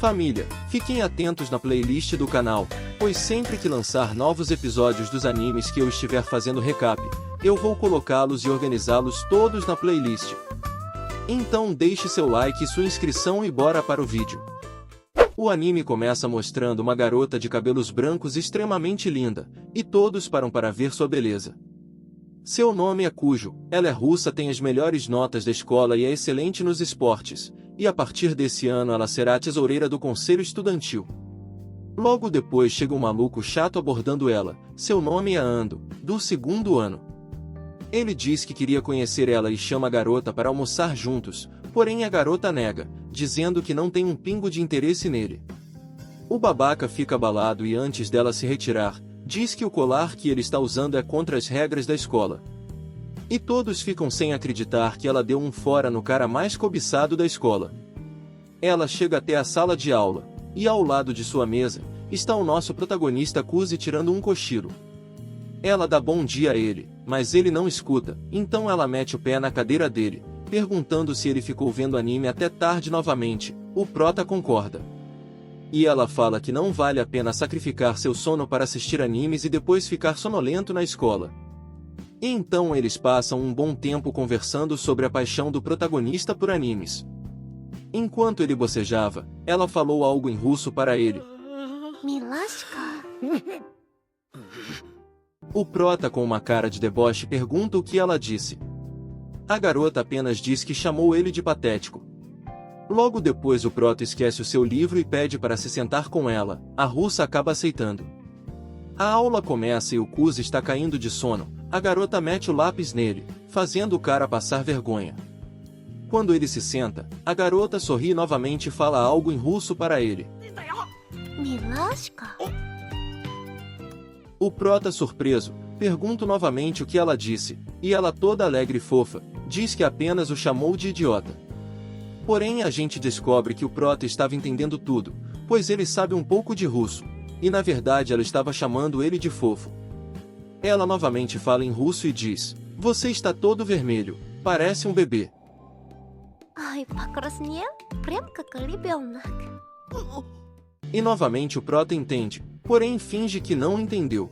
Família, fiquem atentos na playlist do canal, pois sempre que lançar novos episódios dos animes que eu estiver fazendo recap, eu vou colocá-los e organizá-los todos na playlist. Então deixe seu like e sua inscrição e bora para o vídeo. O anime começa mostrando uma garota de cabelos brancos extremamente linda, e todos param para ver sua beleza. Seu nome é Kujo, ela é russa, tem as melhores notas da escola e é excelente nos esportes, e a partir desse ano ela será a tesoureira do conselho estudantil. Logo depois chega um maluco chato abordando ela, seu nome é Ando, do 2º ano. Ele diz que queria conhecer ela e chama a garota para almoçar juntos, porém a garota nega, dizendo que não tem um pingo de interesse nele. O babaca fica abalado e antes dela se retirar, diz que o colar que ele está usando é contra as regras da escola. E todos ficam sem acreditar que ela deu um fora no cara mais cobiçado da escola. Ela chega até a sala de aula, e ao lado de sua mesa, está o nosso protagonista Kuzi tirando um cochilo. Ela dá bom dia a ele, mas ele não escuta, então ela mete o pé na cadeira dele, perguntando se ele ficou vendo anime até tarde novamente. O prota concorda. E ela fala que não vale a pena sacrificar seu sono para assistir animes e depois ficar sonolento na escola. E então eles passam um bom tempo conversando sobre a paixão do protagonista por animes. Enquanto ele bocejava, ela falou algo em russo para ele. Milashka. O prota com uma cara de deboche pergunta o que ela disse. A garota apenas diz que chamou ele de patético. Logo depois o prota esquece o seu livro e pede para se sentar com ela, a russa acaba aceitando. A aula começa e o Kuzi está caindo de sono, a garota mete o lápis nele, fazendo o cara passar vergonha. Quando ele se senta, a garota sorri novamente e fala algo em russo para ele. Milashka. O prota surpreso, pergunta novamente o que ela disse, e ela toda alegre e fofa, diz que apenas o chamou de idiota. Porém a gente descobre que o prota estava entendendo tudo, pois ele sabe um pouco de russo, e na verdade ela estava chamando ele de fofo. Ela novamente fala em russo e diz, você está todo vermelho, parece um bebê. Ai, pakrasnia, premka kalibelnak. E novamente o prota entende, porém finge que não entendeu.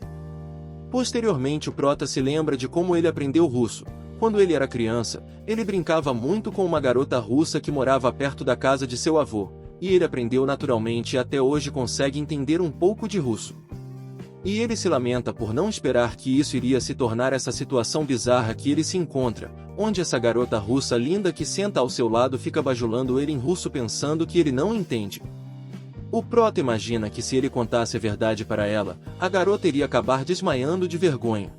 Posteriormente o prota se lembra de como ele aprendeu russo. Quando ele era criança, ele brincava muito com uma garota russa que morava perto da casa de seu avô, e ele aprendeu naturalmente e até hoje consegue entender um pouco de russo. E ele se lamenta por não esperar que isso iria se tornar essa situação bizarra que ele se encontra, onde essa garota russa linda que senta ao seu lado fica bajulando ele em russo pensando que ele não entende. O prota imagina que se ele contasse a verdade para ela, a garota iria acabar desmaiando de vergonha.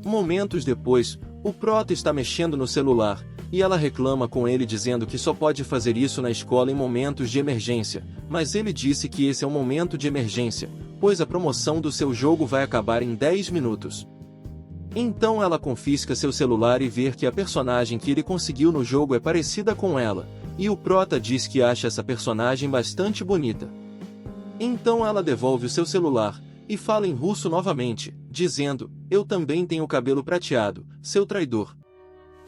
Momentos depois, o prota está mexendo no celular, e ela reclama com ele dizendo que só pode fazer isso na escola em momentos de emergência, mas ele disse que esse é um momento de emergência, pois a promoção do seu jogo vai acabar em 10 minutos. Então ela confisca seu celular e vê que a personagem que ele conseguiu no jogo é parecida com ela, e o prota diz que acha essa personagem bastante bonita. Então ela devolve o seu celular, e fala em russo novamente, dizendo, eu também tenho cabelo prateado, seu traidor.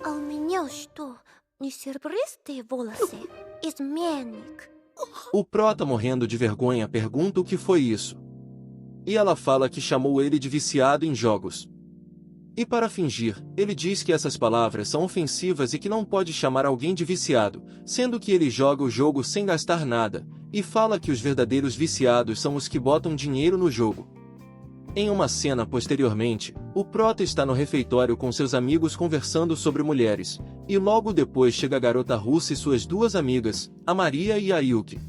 А у меня что, не серебристые волосы? Изменник. O prota morrendo de vergonha pergunta o que foi isso. E ela fala que chamou ele de viciado em jogos. E para fingir, ele diz que essas palavras são ofensivas e que não pode chamar alguém de viciado, sendo que ele joga o jogo sem gastar nada, e fala que os verdadeiros viciados são os que botam dinheiro no jogo. Em uma cena posteriormente, o prota está no refeitório com seus amigos conversando sobre mulheres, e logo depois chega a garota russa e suas duas amigas, a Maria e a Yuki.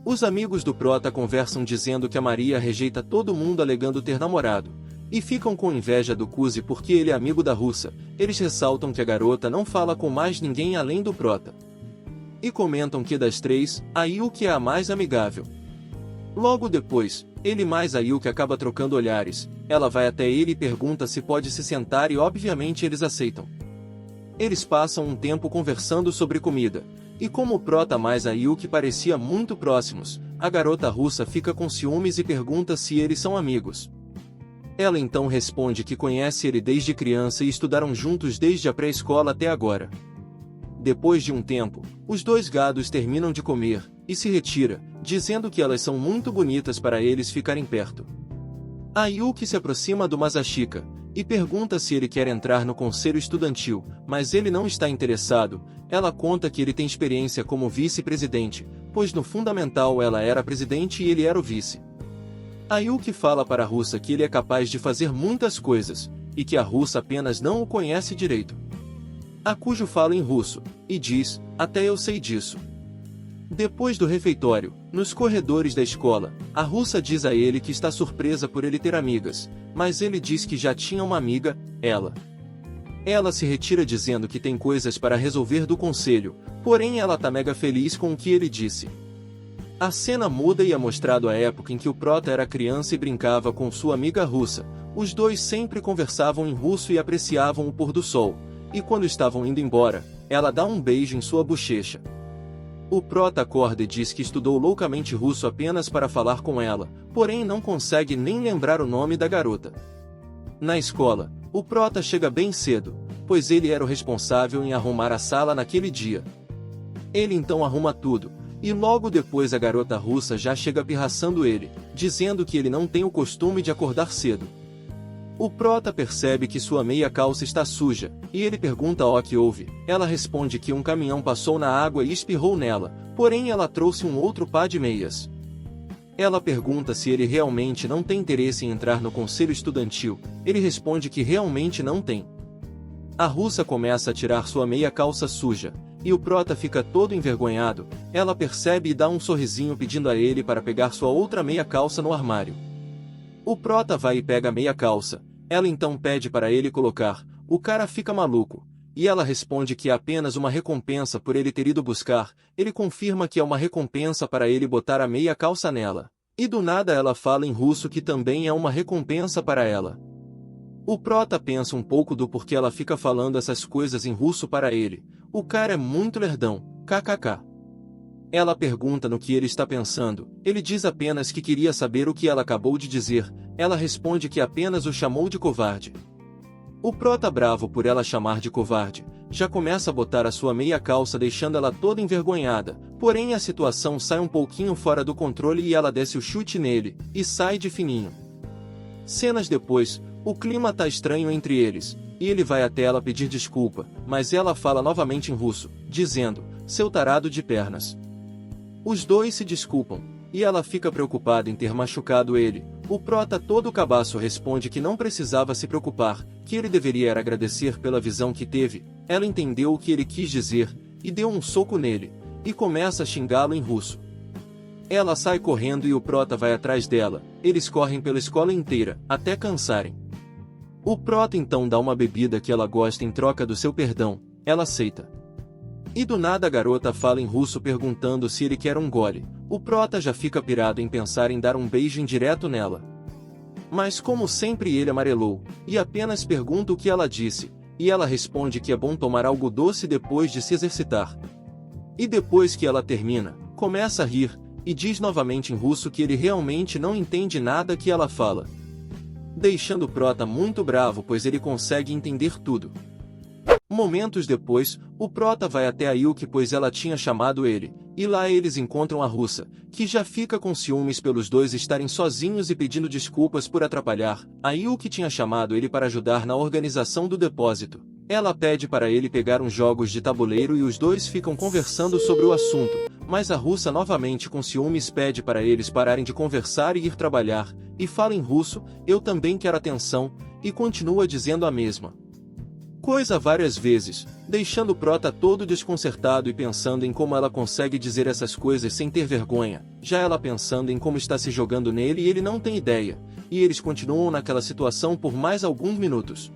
Os amigos do prota conversam dizendo que a Maria rejeita todo mundo alegando ter namorado, e ficam com inveja do Kuzi porque ele é amigo da russa. Eles ressaltam que a garota não fala com mais ninguém além do prota. E comentam que das três, a Yuki é a mais amigável. Logo depois, ele mais a Yuki acaba trocando olhares, ela vai até ele e pergunta se pode se sentar e obviamente eles aceitam. Eles passam um tempo conversando sobre comida, e como o prota mais a Yuki parecia muito próximos, a garota russa fica com ciúmes e pergunta se eles são amigos. Ela então responde que conhece ele desde criança e estudaram juntos desde a pré-escola até agora. Depois de um tempo, os dois gados terminam de comer, e se retira, dizendo que elas são muito bonitas para eles ficarem perto. A Yuki se aproxima do Masashika, e pergunta se ele quer entrar no conselho estudantil, mas ele não está interessado. Ela conta que ele tem experiência como vice-presidente, pois no fundamental ela era presidente e ele era o vice. A Yuki fala para a russa que ele é capaz de fazer muitas coisas, e que a russa apenas não o conhece direito. A Cujo fala em russo, e diz, até eu sei disso. Depois do refeitório, nos corredores da escola, a russa diz a ele que está surpresa por ele ter amigas, mas ele diz que já tinha uma amiga, ela. Ela se retira dizendo que tem coisas para resolver do conselho, porém ela tá mega feliz com o que ele disse. A cena muda e é mostrado a época em que o prota era criança e brincava com sua amiga russa. Os dois sempre conversavam em russo e apreciavam o pôr do sol, e quando estavam indo embora, ela dá um beijo em sua bochecha. O prota acorda e diz que estudou loucamente russo apenas para falar com ela, porém não consegue nem lembrar o nome da garota. Na escola, o prota chega bem cedo, pois ele era o responsável em arrumar a sala naquele dia. Ele então arruma tudo, e logo depois a garota russa já chega pirraçando ele, dizendo que ele não tem o costume de acordar cedo. O prota percebe que sua meia calça está suja, e ele pergunta o que houve. Ela responde que um caminhão passou na água e espirrou nela, porém ela trouxe um outro par de meias. Ela pergunta se ele realmente não tem interesse em entrar no conselho estudantil. Ele responde que realmente não tem. A russa começa a tirar sua meia calça suja, e o prota fica todo envergonhado. Ela percebe e dá um sorrisinho pedindo a ele para pegar sua outra meia calça no armário. O prota vai e pega a meia calça. Ela então pede para ele colocar. O cara fica maluco, e ela responde que é apenas uma recompensa por ele ter ido buscar. Ele confirma que é uma recompensa para ele botar a meia calça nela. E do nada ela fala em russo que também é uma recompensa para ela. O prota pensa um pouco do porquê ela fica falando essas coisas em russo para ele. O cara é muito lerdão, kkk. Ela pergunta no que ele está pensando. Ele diz apenas que queria saber o que ela acabou de dizer. Ela responde que apenas o chamou de covarde. O prota, bravo por ela chamar de covarde, já começa a botar a sua meia calça deixando ela toda envergonhada, porém a situação sai um pouquinho fora do controle e ela desce o chute nele, e sai de fininho. Cenas depois, o clima tá estranho entre eles, e ele vai até ela pedir desculpa, mas ela fala novamente em russo, dizendo, seu tarado de pernas. Os dois se desculpam, e ela fica preocupada em ter machucado ele. O prota todo cabaço responde que não precisava se preocupar, que ele deveria era agradecer pela visão que teve. Ela entendeu o que ele quis dizer, e deu um soco nele, e começa a xingá-lo em russo. Ela sai correndo e o prota vai atrás dela. Eles correm pela escola inteira, até cansarem. O prota então dá uma bebida que ela gosta em troca do seu perdão. Ela aceita. E do nada a garota fala em russo perguntando se ele quer um gole. O prota já fica pirado em pensar em dar um beijo indireto nela. Mas como sempre ele amarelou, e apenas pergunta o que ela disse, e ela responde que é bom tomar algo doce depois de se exercitar. E depois que ela termina, começa a rir, e diz novamente em russo que ele realmente não entende nada que ela fala. Deixando o prota muito bravo pois ele consegue entender tudo. Momentos depois, o prota vai até a Yuki pois ela tinha chamado ele, e lá eles encontram a russa, que já fica com ciúmes pelos dois estarem sozinhos e pedindo desculpas por atrapalhar. A Yuki tinha chamado ele para ajudar na organização do depósito. Ela pede para ele pegar uns jogos de tabuleiro e os dois ficam conversando sobre o assunto, mas a russa novamente com ciúmes pede para eles pararem de conversar e ir trabalhar, e fala em russo, eu também quero atenção, e continua dizendo a mesma coisa várias vezes, deixando o prota todo desconcertado e pensando em como ela consegue dizer essas coisas sem ter vergonha, já ela pensando em como está se jogando nele e ele não tem ideia, e eles continuam naquela situação por mais alguns minutos.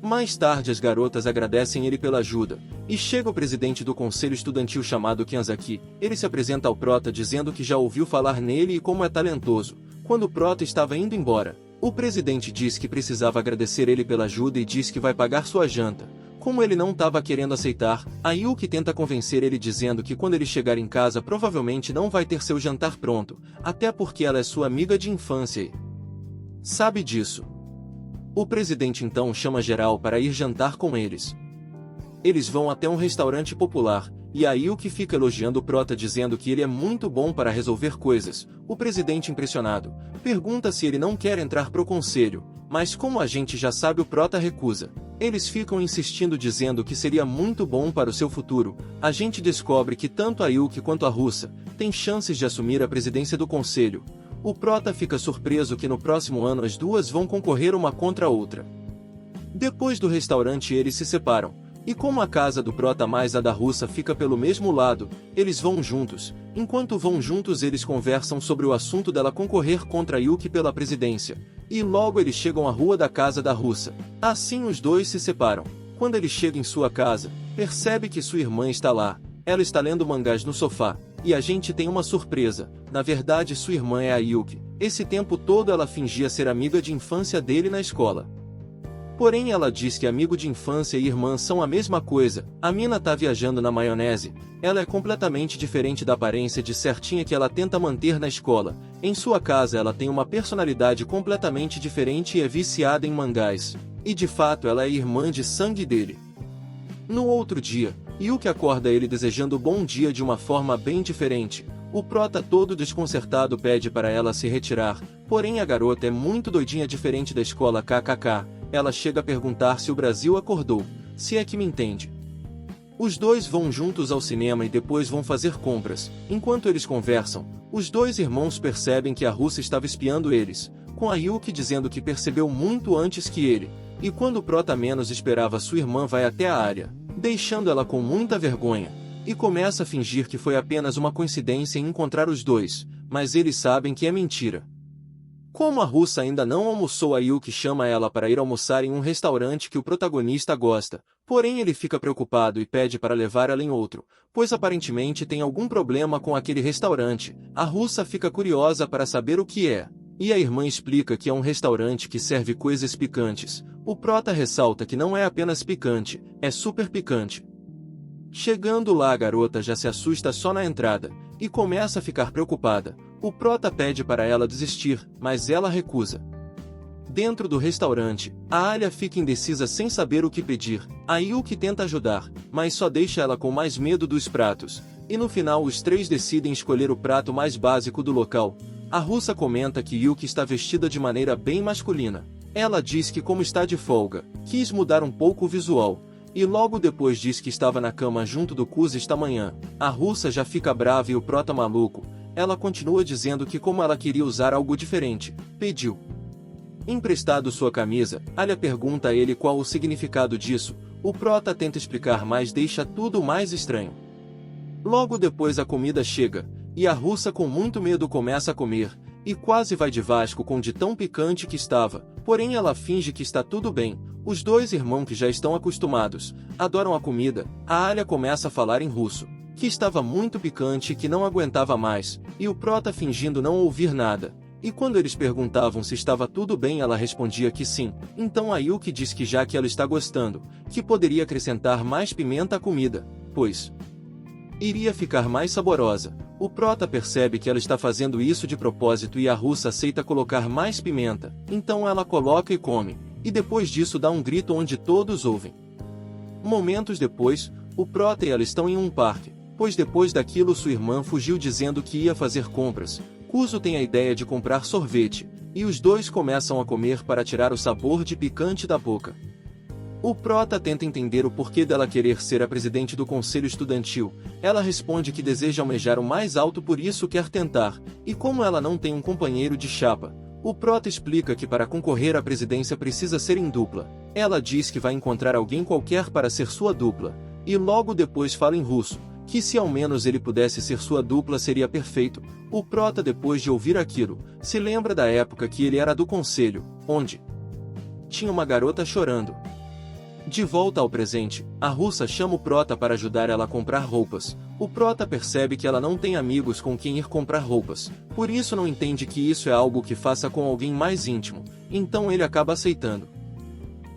Mais tarde as garotas agradecem ele pela ajuda, e chega o presidente do conselho estudantil chamado Kenzaki. Ele se apresenta ao prota dizendo que já ouviu falar nele e como é talentoso. Quando o prota estava indo embora, o presidente diz que precisava agradecer ele pela ajuda e diz que vai pagar sua janta. Como ele não estava querendo aceitar, a Yuki tenta convencer ele dizendo que quando ele chegar em casa provavelmente não vai ter seu jantar pronto, até porque ela é sua amiga de infância e sabe disso. O presidente então chama geral para ir jantar com eles. Eles vão até um restaurante popular, e a Yuki fica elogiando o prota dizendo que ele é muito bom para resolver coisas. O presidente, impressionado, pergunta se ele não quer entrar pro conselho, mas como a gente já sabe, o prota recusa. Eles ficam insistindo dizendo que seria muito bom para o seu futuro. A gente descobre que tanto a Yuki quanto a russa têm chances de assumir a presidência do conselho. O prota fica surpreso que no próximo ano as duas vão concorrer uma contra a outra. Depois do restaurante eles se separam, e como a casa do prota mais a da russa fica pelo mesmo lado, eles vão juntos. Enquanto vão juntos eles conversam sobre o assunto dela concorrer contra a Yuki pela presidência, e logo eles chegam à rua da casa da russa. Assim os dois se separam. Quando ele chega em sua casa, percebe que sua irmã está lá. Ela está lendo mangás no sofá, e a gente tem uma surpresa. Na verdade sua irmã é a Yuki. Esse tempo todo ela fingia ser amiga de infância dele na escola. Porém ela diz que amigo de infância e irmã são a mesma coisa. A mina tá viajando na maionese. Ela é completamente diferente da aparência de certinha que ela tenta manter na escola. Em sua casa ela tem uma personalidade completamente diferente e é viciada em mangás. E de fato ela é irmã de sangue dele. No outro dia, Yuki acorda ele desejando bom dia de uma forma bem diferente. O prota todo desconcertado pede para ela se retirar, porém a garota é muito doidinha, diferente da escola kkk. Ela chega a perguntar se o Brasil acordou, se é que me entende. Os dois vão juntos ao cinema e depois vão fazer compras. Enquanto eles conversam, os dois irmãos percebem que a russa estava espiando eles, com a Yuki dizendo que percebeu muito antes que ele. E quando o prota menos esperava, sua irmã vai até a área, deixando ela com muita vergonha, e começa a fingir que foi apenas uma coincidência em encontrar os dois, mas eles sabem que é mentira. Como a russa ainda não almoçou, a Yuki chama ela para ir almoçar em um restaurante que o protagonista gosta, porém ele fica preocupado e pede para levar ela em outro, pois aparentemente tem algum problema com aquele restaurante. A russa fica curiosa para saber o que é, e a irmã explica que é um restaurante que serve coisas picantes. O prota ressalta que não é apenas picante, é super picante. Chegando lá a garota já se assusta só na entrada, e começa a ficar preocupada. O prota pede para ela desistir, mas ela recusa. Dentro do restaurante, a Alia fica indecisa sem saber o que pedir. A Yuki tenta ajudar, mas só deixa ela com mais medo dos pratos, e no final os três decidem escolher o prato mais básico do local. A russa comenta que Yuki está vestida de maneira bem masculina. Ela diz que como está de folga, quis mudar um pouco o visual. E logo depois diz que estava na cama junto do Kuzi esta manhã. A russa já fica brava e o prota maluco. Ela continua dizendo que como ela queria usar algo diferente, pediu emprestado sua camisa. Alia pergunta a ele qual o significado disso. O prota tenta explicar, mas deixa tudo mais estranho. Logo depois a comida chega, e a russa com muito medo começa a comer, e quase vai de Vasco com de tão picante que estava, porém ela finge que está tudo bem. Os dois irmãos, que já estão acostumados, adoram a comida. A Alia começa a falar em russo, que estava muito picante e que não aguentava mais, e o prota fingindo não ouvir nada. E quando eles perguntavam se estava tudo bem, ela respondia que sim. Então a Yuki diz que já que ela está gostando, que poderia acrescentar mais pimenta à comida, pois iria ficar mais saborosa. O prota percebe que ela está fazendo isso de propósito e a russa aceita colocar mais pimenta, então ela coloca e come. E depois disso dá um grito onde todos ouvem. Momentos depois, o prota e ela estão em um parque, pois depois daquilo sua irmã fugiu dizendo que ia fazer compras. Kuzo tem a ideia de comprar sorvete, e os dois começam a comer para tirar o sabor de picante da boca. O prota tenta entender o porquê dela querer ser a presidente do conselho estudantil. Ela responde que deseja almejar o mais alto, por isso quer tentar, e como ela não tem um companheiro de chapa, o prota explica que para concorrer à presidência precisa ser em dupla. Ela diz que vai encontrar alguém qualquer para ser sua dupla, e logo depois fala em russo, que se ao menos ele pudesse ser sua dupla seria perfeito. O prota, depois de ouvir aquilo, se lembra da época que ele era do conselho, onde tinha uma garota chorando. De volta ao presente, a russa chama o prota para ajudar ela a comprar roupas. O prota percebe que ela não tem amigos com quem ir comprar roupas, por isso não entende que isso é algo que faça com alguém mais íntimo, então ele acaba aceitando.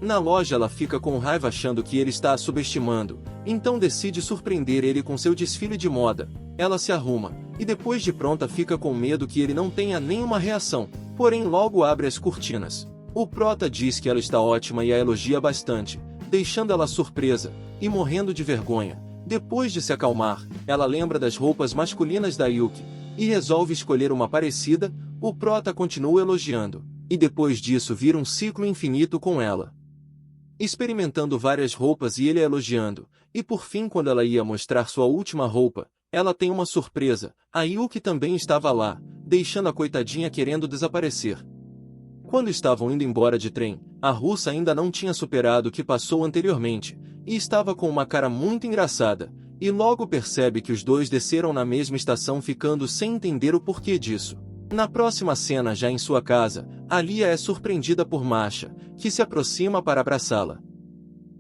Na loja ela fica com raiva achando que ele está a subestimando, então decide surpreender ele com seu desfile de moda. Ela se arruma, e depois de pronta fica com medo que ele não tenha nenhuma reação, porém logo abre as cortinas. O prota diz que ela está ótima e a elogia bastante. deixando ela surpresa e morrendo de vergonha. Depois de se acalmar, ela lembra das roupas masculinas da Yuki e resolve escolher uma parecida. O prota continua elogiando, e depois disso vira um ciclo infinito com ela, experimentando várias roupas e ele a elogiando, e por fim quando ela ia mostrar sua última roupa, ela tem uma surpresa, a Yuki também estava lá, deixando a coitadinha querendo desaparecer. Quando estavam indo embora de trem, a russa ainda não tinha superado o que passou anteriormente, e estava com uma cara muito engraçada, e logo percebe que os dois desceram na mesma estação ficando sem entender o porquê disso. Na próxima cena já em sua casa, Alia é surpreendida por Masha, que se aproxima para abraçá-la.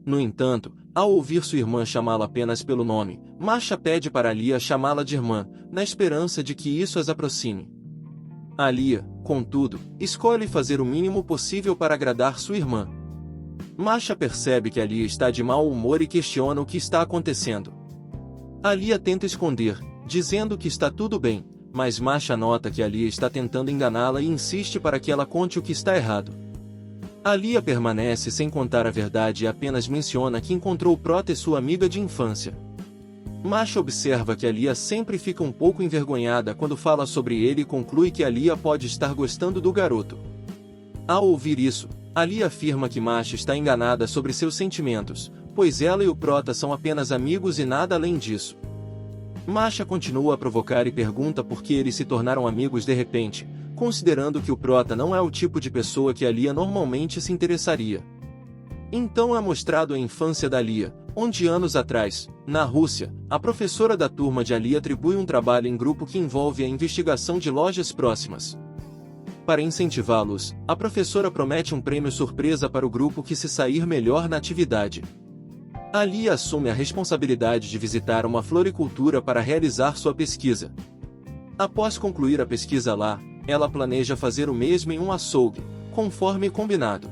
No entanto, ao ouvir sua irmã chamá-la apenas pelo nome, Masha pede para Alia chamá-la de irmã, na esperança de que isso as aproxime. Alia, contudo, escolhe fazer o mínimo possível para agradar sua irmã. Masha percebe que Alia está de mau humor e questiona o que está acontecendo. Alia tenta esconder, dizendo que está tudo bem, mas Masha nota que Alia está tentando enganá-la e insiste para que ela conte o que está errado. Alia permanece sem contar a verdade e apenas menciona que encontrou Prota e sua amiga de infância. Masha observa que Alia sempre fica um pouco envergonhada quando fala sobre ele e conclui que Alia pode estar gostando do garoto. Ao ouvir isso, Alia afirma que Masha está enganada sobre seus sentimentos, pois ela e o Prota são apenas amigos e nada além disso. Masha continua a provocar e pergunta por que eles se tornaram amigos de repente, considerando que o Prota não é o tipo de pessoa que Alia normalmente se interessaria. Então é mostrado a infância da Alia, onde anos atrás, na Rússia, a professora da turma de Alia atribui um trabalho em grupo que envolve a investigação de lojas próximas. Para incentivá-los, a professora promete um prêmio surpresa para o grupo que se sair melhor na atividade. Alia assume a responsabilidade de visitar uma floricultura para realizar sua pesquisa. Após concluir a pesquisa lá, ela planeja fazer o mesmo em um açougue, conforme combinado.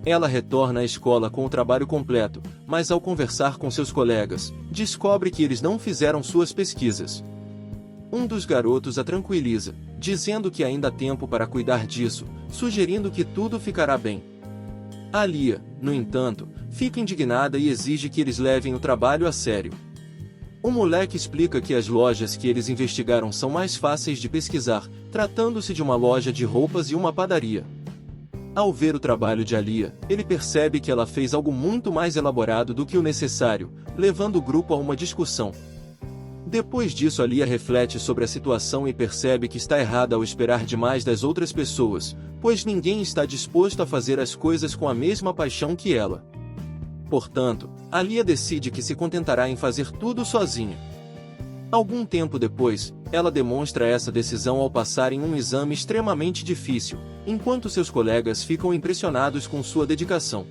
Ela retorna à escola com o trabalho completo, mas ao conversar com seus colegas, descobre que eles não fizeram suas pesquisas. Um dos garotos a tranquiliza, dizendo que ainda há tempo para cuidar disso, sugerindo que tudo ficará bem. Alia, no entanto, fica indignada e exige que eles levem o trabalho a sério. O moleque explica que as lojas que eles investigaram são mais fáceis de pesquisar, tratando-se de uma loja de roupas e uma padaria. Ao ver o trabalho de Alia, ele percebe que ela fez algo muito mais elaborado do que o necessário, levando o grupo a uma discussão. Depois disso, Alia reflete sobre a situação e percebe que está errada ao esperar demais das outras pessoas, pois ninguém está disposto a fazer as coisas com a mesma paixão que ela. Portanto, Alia decide que se contentará em fazer tudo sozinha. Algum tempo depois, ela demonstra essa decisão ao passar em um exame extremamente difícil, enquanto seus colegas ficam impressionados com sua dedicação.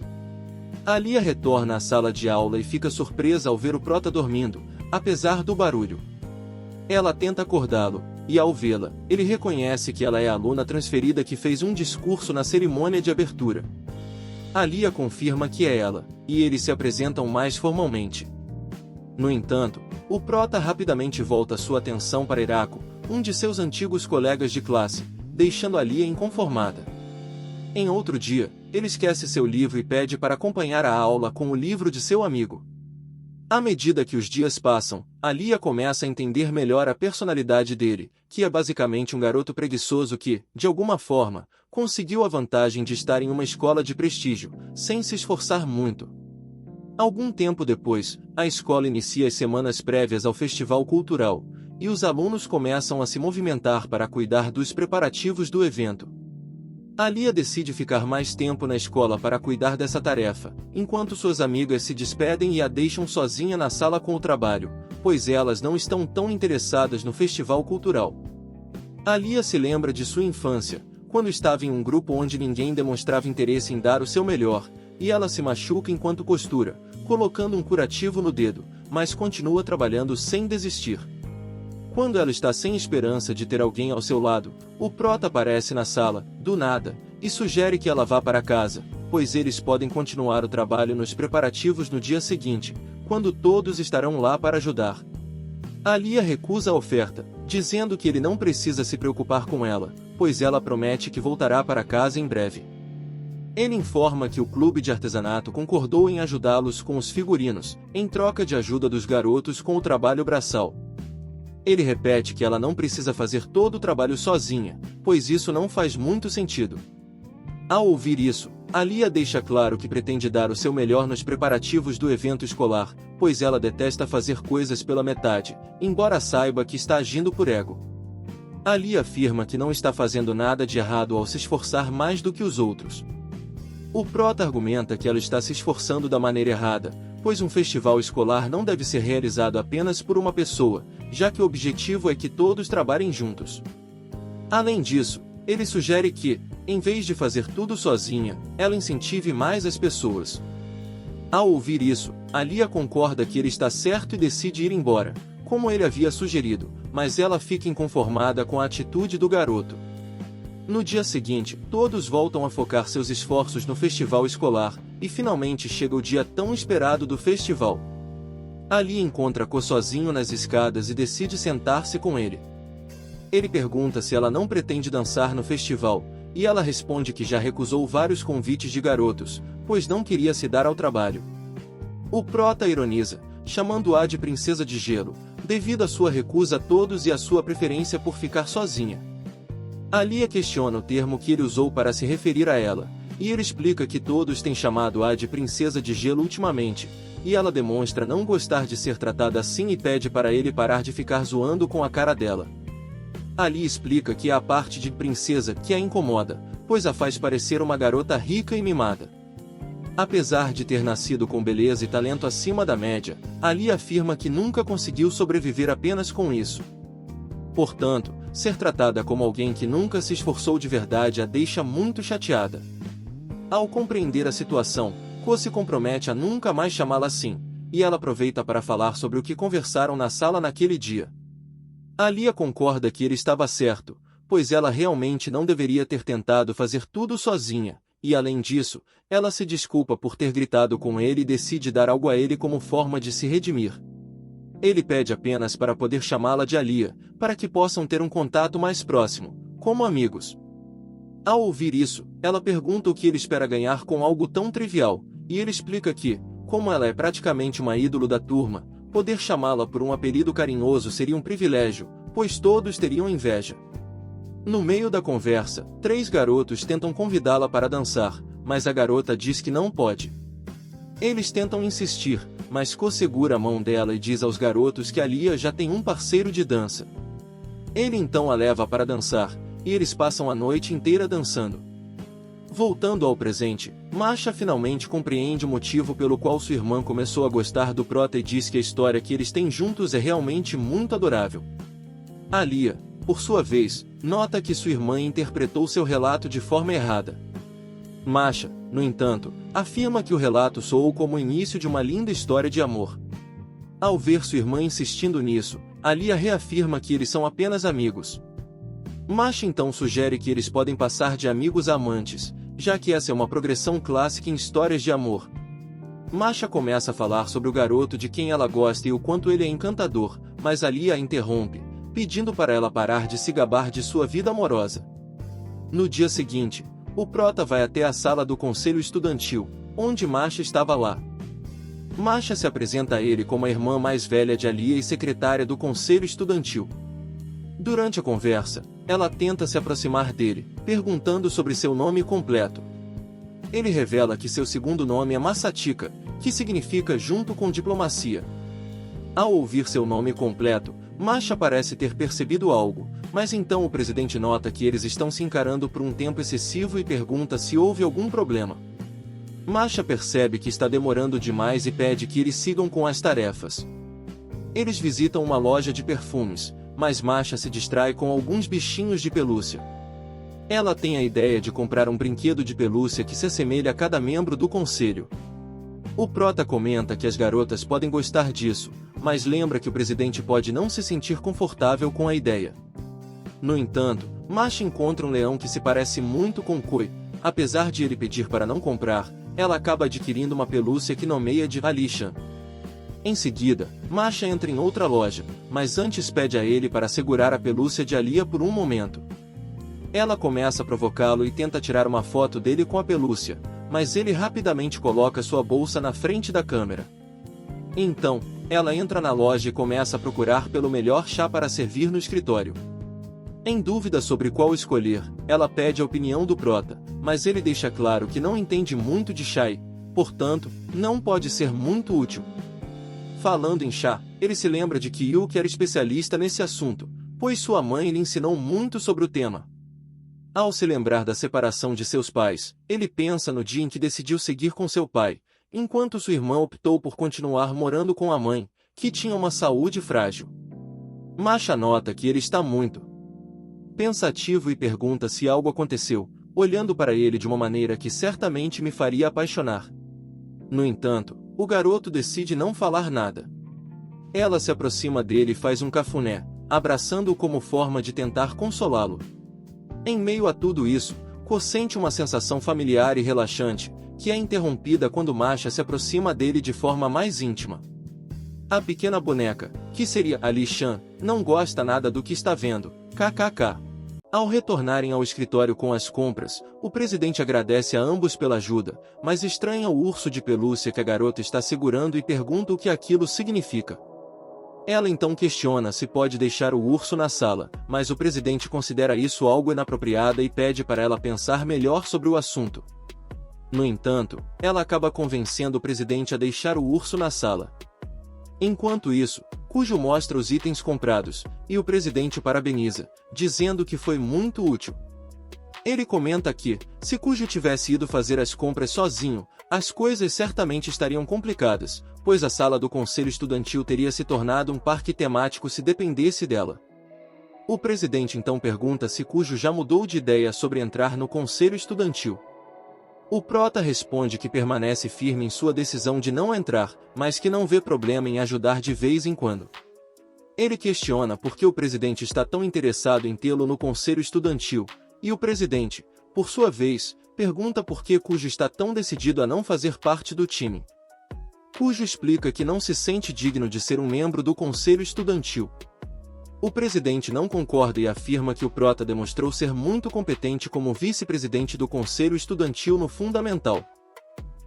Alia retorna à sala de aula e fica surpresa ao ver o Prota dormindo, apesar do barulho. Ela tenta acordá-lo, e ao vê-la, ele reconhece que ela é a aluna transferida que fez um discurso na cerimônia de abertura. Alia confirma que é ela, e eles se apresentam mais formalmente. No entanto, o Prota rapidamente volta sua atenção para Hirako, um de seus antigos colegas de classe, deixando Alia inconformada. Em outro dia, ele esquece seu livro e pede para acompanhar a aula com o livro de seu amigo. À medida que os dias passam, Alia começa a entender melhor a personalidade dele, que é basicamente um garoto preguiçoso que, de alguma forma, conseguiu a vantagem de estar em uma escola de prestígio, sem se esforçar muito. Algum tempo depois, a escola inicia as semanas prévias ao festival cultural, e os alunos começam a se movimentar para cuidar dos preparativos do evento. Alia decide ficar mais tempo na escola para cuidar dessa tarefa, enquanto suas amigas se despedem e a deixam sozinha na sala com o trabalho, pois elas não estão tão interessadas no festival cultural. Alia se lembra de sua infância, quando estava em um grupo onde ninguém demonstrava interesse em dar o seu melhor, e ela se machuca enquanto costura, colocando um curativo no dedo, mas continua trabalhando sem desistir. Quando ela está sem esperança de ter alguém ao seu lado, o Prota aparece na sala, do nada, e sugere que ela vá para casa, pois eles podem continuar o trabalho nos preparativos no dia seguinte, quando todos estarão lá para ajudar. Alia recusa a oferta, dizendo que ele não precisa se preocupar com ela, pois ela promete que voltará para casa em breve. Ele informa que o clube de artesanato concordou em ajudá-los com os figurinos, em troca de ajuda dos garotos com o trabalho braçal. Ele repete que ela não precisa fazer todo o trabalho sozinha, pois isso não faz muito sentido. Ao ouvir isso, Alia deixa claro que pretende dar o seu melhor nos preparativos do evento escolar, pois ela detesta fazer coisas pela metade, embora saiba que está agindo por ego. Alia afirma que não está fazendo nada de errado ao se esforçar mais do que os outros. O prota argumenta que ela está se esforçando da maneira errada, pois um festival escolar não deve ser realizado apenas por uma pessoa, já que o objetivo é que todos trabalhem juntos. Além disso, ele sugere que, em vez de fazer tudo sozinha, ela incentive mais as pessoas. Ao ouvir isso, Alia concorda que ele está certo e decide ir embora, como ele havia sugerido, mas ela fica inconformada com a atitude do garoto. No dia seguinte, todos voltam a focar seus esforços no festival escolar, e finalmente chega o dia tão esperado do festival. Alia encontra Ko sozinho nas escadas e decide sentar-se com ele. Ele pergunta se ela não pretende dançar no festival, e ela responde que já recusou vários convites de garotos, pois não queria se dar ao trabalho. O prota ironiza, chamando-a de princesa de gelo, devido à sua recusa a todos e à sua preferência por ficar sozinha. Alia questiona o termo que ele usou para se referir a ela, e ele explica que todos têm chamado-a de princesa de gelo ultimamente, e ela demonstra não gostar de ser tratada assim e pede para ele parar de ficar zoando com a cara dela. Alia explica que é a parte de princesa que a incomoda, pois a faz parecer uma garota rica e mimada. Apesar de ter nascido com beleza e talento acima da média, Alia afirma que nunca conseguiu sobreviver apenas com isso. Portanto, ser tratada como alguém que nunca se esforçou de verdade a deixa muito chateada. Ao compreender a situação, Ko se compromete a nunca mais chamá-la assim, e ela aproveita para falar sobre o que conversaram na sala naquele dia. Alia concorda que ele estava certo, pois ela realmente não deveria ter tentado fazer tudo sozinha, e além disso, ela se desculpa por ter gritado com ele e decide dar algo a ele como forma de se redimir. Ele pede apenas para poder chamá-la de Alia, para que possam ter um contato mais próximo, como amigos. Ao ouvir isso, ela pergunta o que ele espera ganhar com algo tão trivial, e ele explica que, como ela é praticamente uma ídolo da turma, poder chamá-la por um apelido carinhoso seria um privilégio, pois todos teriam inveja. No meio da conversa, 3 garotos tentam convidá-la para dançar, mas a garota diz que não pode. Eles tentam insistir, mas Ko segura a mão dela e diz aos garotos que Alia já tem um parceiro de dança. Ele então a leva para dançar, e eles passam a noite inteira dançando. Voltando ao presente, Masha finalmente compreende o motivo pelo qual sua irmã começou a gostar do prota e diz que a história que eles têm juntos é realmente muito adorável. Alia, por sua vez, nota que sua irmã interpretou seu relato de forma errada. Masha, no entanto, afirma que o relato soou como o início de uma linda história de amor. Ao ver sua irmã insistindo nisso, Alia reafirma que eles são apenas amigos. Masha então sugere que eles podem passar de amigos a amantes, já que essa é uma progressão clássica em histórias de amor. Masha começa a falar sobre o garoto de quem ela gosta e o quanto ele é encantador, mas Alia a interrompe, pedindo para ela parar de se gabar de sua vida amorosa. No dia seguinte, o prota vai até a sala do conselho estudantil, onde Masha estava lá. Masha se apresenta a ele como a irmã mais velha de Alia e secretária do conselho estudantil. Durante a conversa, ela tenta se aproximar dele, perguntando sobre seu nome completo. Ele revela que seu segundo nome é Masatika, que significa junto com diplomacia. Ao ouvir seu nome completo, Masha parece ter percebido algo, mas então o presidente nota que eles estão se encarando por um tempo excessivo e pergunta se houve algum problema. Masha percebe que está demorando demais e pede que eles sigam com as tarefas. Eles visitam uma loja de perfumes, mas Masha se distrai com alguns bichinhos de pelúcia. Ela tem a ideia de comprar um brinquedo de pelúcia que se assemelha a cada membro do conselho. O prota comenta que as garotas podem gostar disso, mas lembra que o presidente pode não se sentir confortável com a ideia. No entanto, Masha encontra um leão que se parece muito com Koi. Apesar de ele pedir para não comprar, ela acaba adquirindo uma pelúcia que nomeia de Alishan. Em seguida, Masha entra em outra loja, mas antes pede a ele para segurar a pelúcia de Alia por um momento. Ela começa a provocá-lo e tenta tirar uma foto dele com a pelúcia, mas ele rapidamente coloca sua bolsa na frente da câmera. Então, ela entra na loja e começa a procurar pelo melhor chá para servir no escritório. Em dúvida sobre qual escolher, ela pede a opinião do prota, mas ele deixa claro que não entende muito de chá e, portanto, não pode ser muito útil. Falando em chá, ele se lembra de que Yuki era especialista nesse assunto, pois sua mãe lhe ensinou muito sobre o tema. Ao se lembrar da separação de seus pais, ele pensa no dia em que decidiu seguir com seu pai, enquanto sua irmã optou por continuar morando com a mãe, que tinha uma saúde frágil. Masha nota que ele está muito pensativo e pergunta se algo aconteceu, olhando para ele de uma maneira que certamente me faria apaixonar. No entanto, o garoto decide não falar nada. Ela se aproxima dele e faz um cafuné, abraçando-o como forma de tentar consolá-lo. Em meio a tudo isso, Ko sente uma sensação familiar e relaxante, que é interrompida quando Masha se aproxima dele de forma mais íntima. A pequena boneca, que seria a Li-chan, não gosta nada do que está vendo, kkk. Ao retornarem ao escritório com as compras, o presidente agradece a ambos pela ajuda, mas estranha o urso de pelúcia que a garota está segurando e pergunta o que aquilo significa. Ela então questiona se pode deixar o urso na sala, mas o presidente considera isso algo inapropriado e pede para ela pensar melhor sobre o assunto. No entanto, ela acaba convencendo o presidente a deixar o urso na sala. Enquanto isso, Kujo mostra os itens comprados, e o presidente parabeniza, dizendo que foi muito útil. Ele comenta que, se Kujo tivesse ido fazer as compras sozinho, as coisas certamente estariam complicadas, pois a sala do conselho estudantil teria se tornado um parque temático se dependesse dela. O presidente então pergunta se Kujo já mudou de ideia sobre entrar no conselho estudantil. O prota responde que permanece firme em sua decisão de não entrar, mas que não vê problema em ajudar de vez em quando. Ele questiona por que o presidente está tão interessado em tê-lo no conselho estudantil, e o presidente, por sua vez, pergunta por que Kujo está tão decidido a não fazer parte do time. Kujo explica que não se sente digno de ser um membro do conselho estudantil. O presidente não concorda e afirma que o prota demonstrou ser muito competente como vice-presidente do conselho estudantil no fundamental.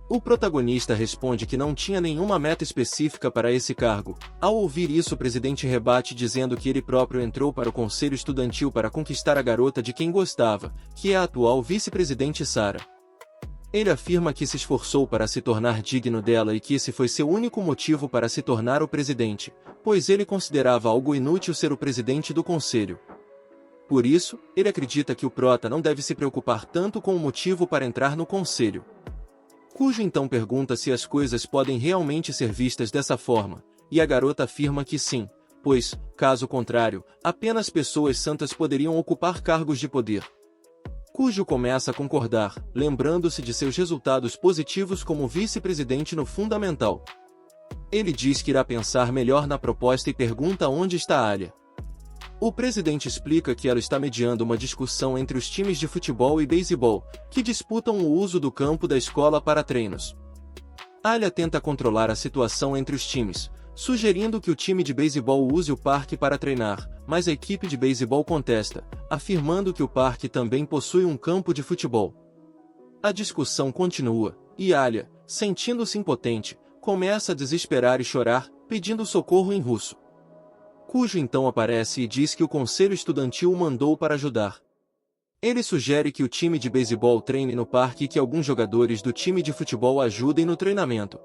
O protagonista responde que não tinha nenhuma meta específica para esse cargo. Ao ouvir isso, o presidente rebate dizendo que ele próprio entrou para o conselho estudantil para conquistar a garota de quem gostava, que é a atual vice-presidente Sara. Ele afirma que se esforçou para se tornar digno dela e que esse foi seu único motivo para se tornar o presidente, pois ele considerava algo inútil ser o presidente do conselho. Por isso, ele acredita que o prota não deve se preocupar tanto com o motivo para entrar no conselho. Kujo então pergunta se as coisas podem realmente ser vistas dessa forma, e a garota afirma que sim, pois, caso contrário, apenas pessoas santas poderiam ocupar cargos de poder. Kujo começa a concordar, lembrando-se de seus resultados positivos como vice-presidente no fundamental. Ele diz que irá pensar melhor na proposta e pergunta onde está Alia. O presidente explica que ela está mediando uma discussão entre os times de futebol e beisebol, que disputam o uso do campo da escola para treinos. Alia tenta controlar a situação entre os times, sugerindo que o time de beisebol use o parque para treinar, mas a equipe de beisebol contesta, afirmando que o parque também possui um campo de futebol. A discussão continua, e Alia, sentindo-se impotente, começa a desesperar e chorar, pedindo socorro em russo. Kujo então aparece e diz que o conselho estudantil o mandou para ajudar. Ele sugere que o time de beisebol treine no parque e que alguns jogadores do time de futebol ajudem no treinamento.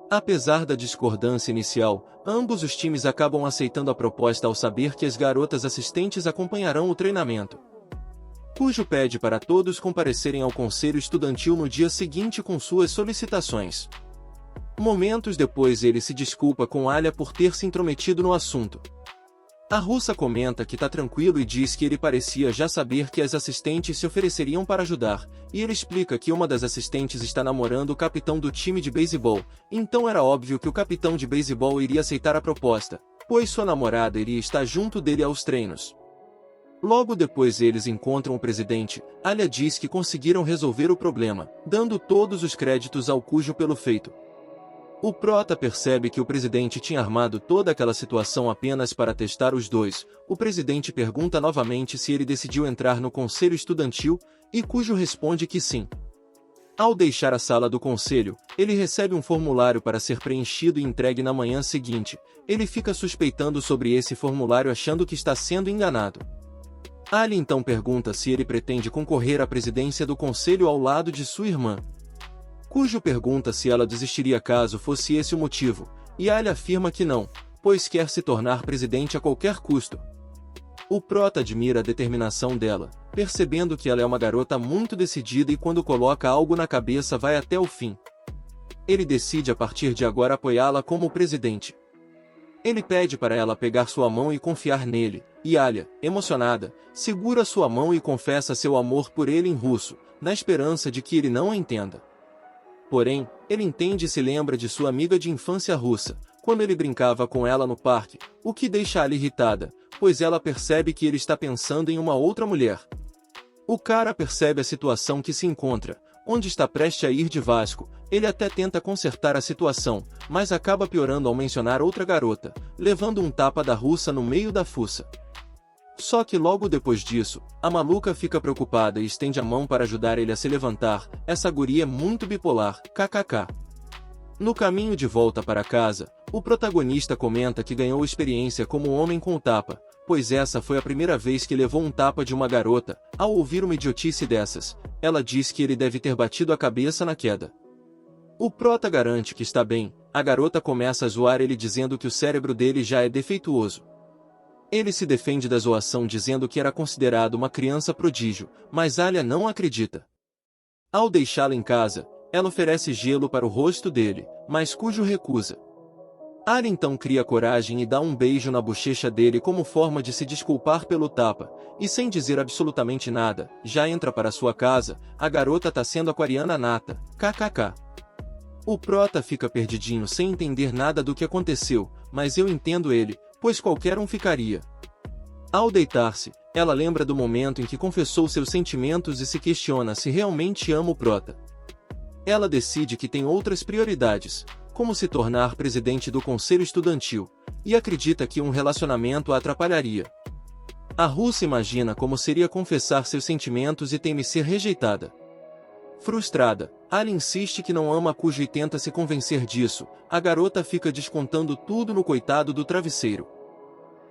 Apesar da discordância inicial, ambos os times acabam aceitando a proposta ao saber que as garotas assistentes acompanharão o treinamento. Kujo pede para todos comparecerem ao conselho estudantil no dia seguinte com suas solicitações. Momentos depois ele se desculpa com Alia por ter se intrometido no assunto. A russa comenta que tá tranquilo e diz que ele parecia já saber que as assistentes se ofereceriam para ajudar, e ele explica que uma das assistentes está namorando o capitão do time de beisebol, então era óbvio que o capitão de beisebol iria aceitar a proposta, pois sua namorada iria estar junto dele aos treinos. Logo depois eles encontram o presidente. Alia diz que conseguiram resolver o problema, dando todos os créditos ao Kujo pelo feito. O prota percebe que o presidente tinha armado toda aquela situação apenas para testar os dois. O presidente pergunta novamente se ele decidiu entrar no conselho estudantil, e Cujo responde que sim. Ao deixar a sala do conselho, ele recebe um formulário para ser preenchido e entregue na manhã seguinte. Ele fica suspeitando sobre esse formulário, achando que está sendo enganado. Ali então pergunta se ele pretende concorrer à presidência do conselho ao lado de sua irmã. Cujo pergunta se ela desistiria caso fosse esse o motivo, e Ali afirma que não, pois quer se tornar presidente a qualquer custo. O prota admira a determinação dela, percebendo que ela é uma garota muito decidida e quando coloca algo na cabeça vai até o fim. Ele decide a partir de agora apoiá-la como presidente. Ele pede para ela pegar sua mão e confiar nele, e Alia, emocionada, segura sua mão e confessa seu amor por ele em russo, na esperança de que ele não a entenda. Porém, ele entende e se lembra de sua amiga de infância russa, quando ele brincava com ela no parque, o que deixa Alia irritada, pois ela percebe que ele está pensando em uma outra mulher. O cara percebe a situação que se encontra, onde está prestes a ir de Vasco. Ele até tenta consertar a situação, mas acaba piorando ao mencionar outra garota, levando um tapa da russa no meio da fuça. Só que logo depois disso, a maluca fica preocupada e estende a mão para ajudar ele a se levantar. Essa guria é muito bipolar, kkk. No caminho de volta para casa, o protagonista comenta que ganhou experiência como homem com o tapa, pois essa foi a primeira vez que levou um tapa de uma garota. Ao ouvir uma idiotice dessas, ela diz que ele deve ter batido a cabeça na queda. O prota garante que está bem, a garota começa a zoar ele dizendo que o cérebro dele já é defeituoso. Ele se defende da zoação dizendo que era considerado uma criança prodígio, mas Alia não acredita. Ao deixá-la em casa, ela oferece gelo para o rosto dele, mas Cujo recusa. Alia então cria coragem e dá um beijo na bochecha dele como forma de se desculpar pelo tapa, e sem dizer absolutamente nada, já entra para sua casa. A garota tá sendo aquariana nata, kkk. O prota fica perdidinho sem entender nada do que aconteceu, mas eu entendo ele, pois qualquer um ficaria. Ao deitar-se, ela lembra do momento em que confessou seus sentimentos e se questiona se realmente ama o prota. Ela decide que tem outras prioridades, como se tornar presidente do conselho estudantil, e acredita que um relacionamento a atrapalharia. A russa imagina como seria confessar seus sentimentos e teme ser rejeitada. Frustrada, Alia insiste que não ama Cujo e tenta se convencer disso. A garota fica descontando tudo no coitado do travesseiro.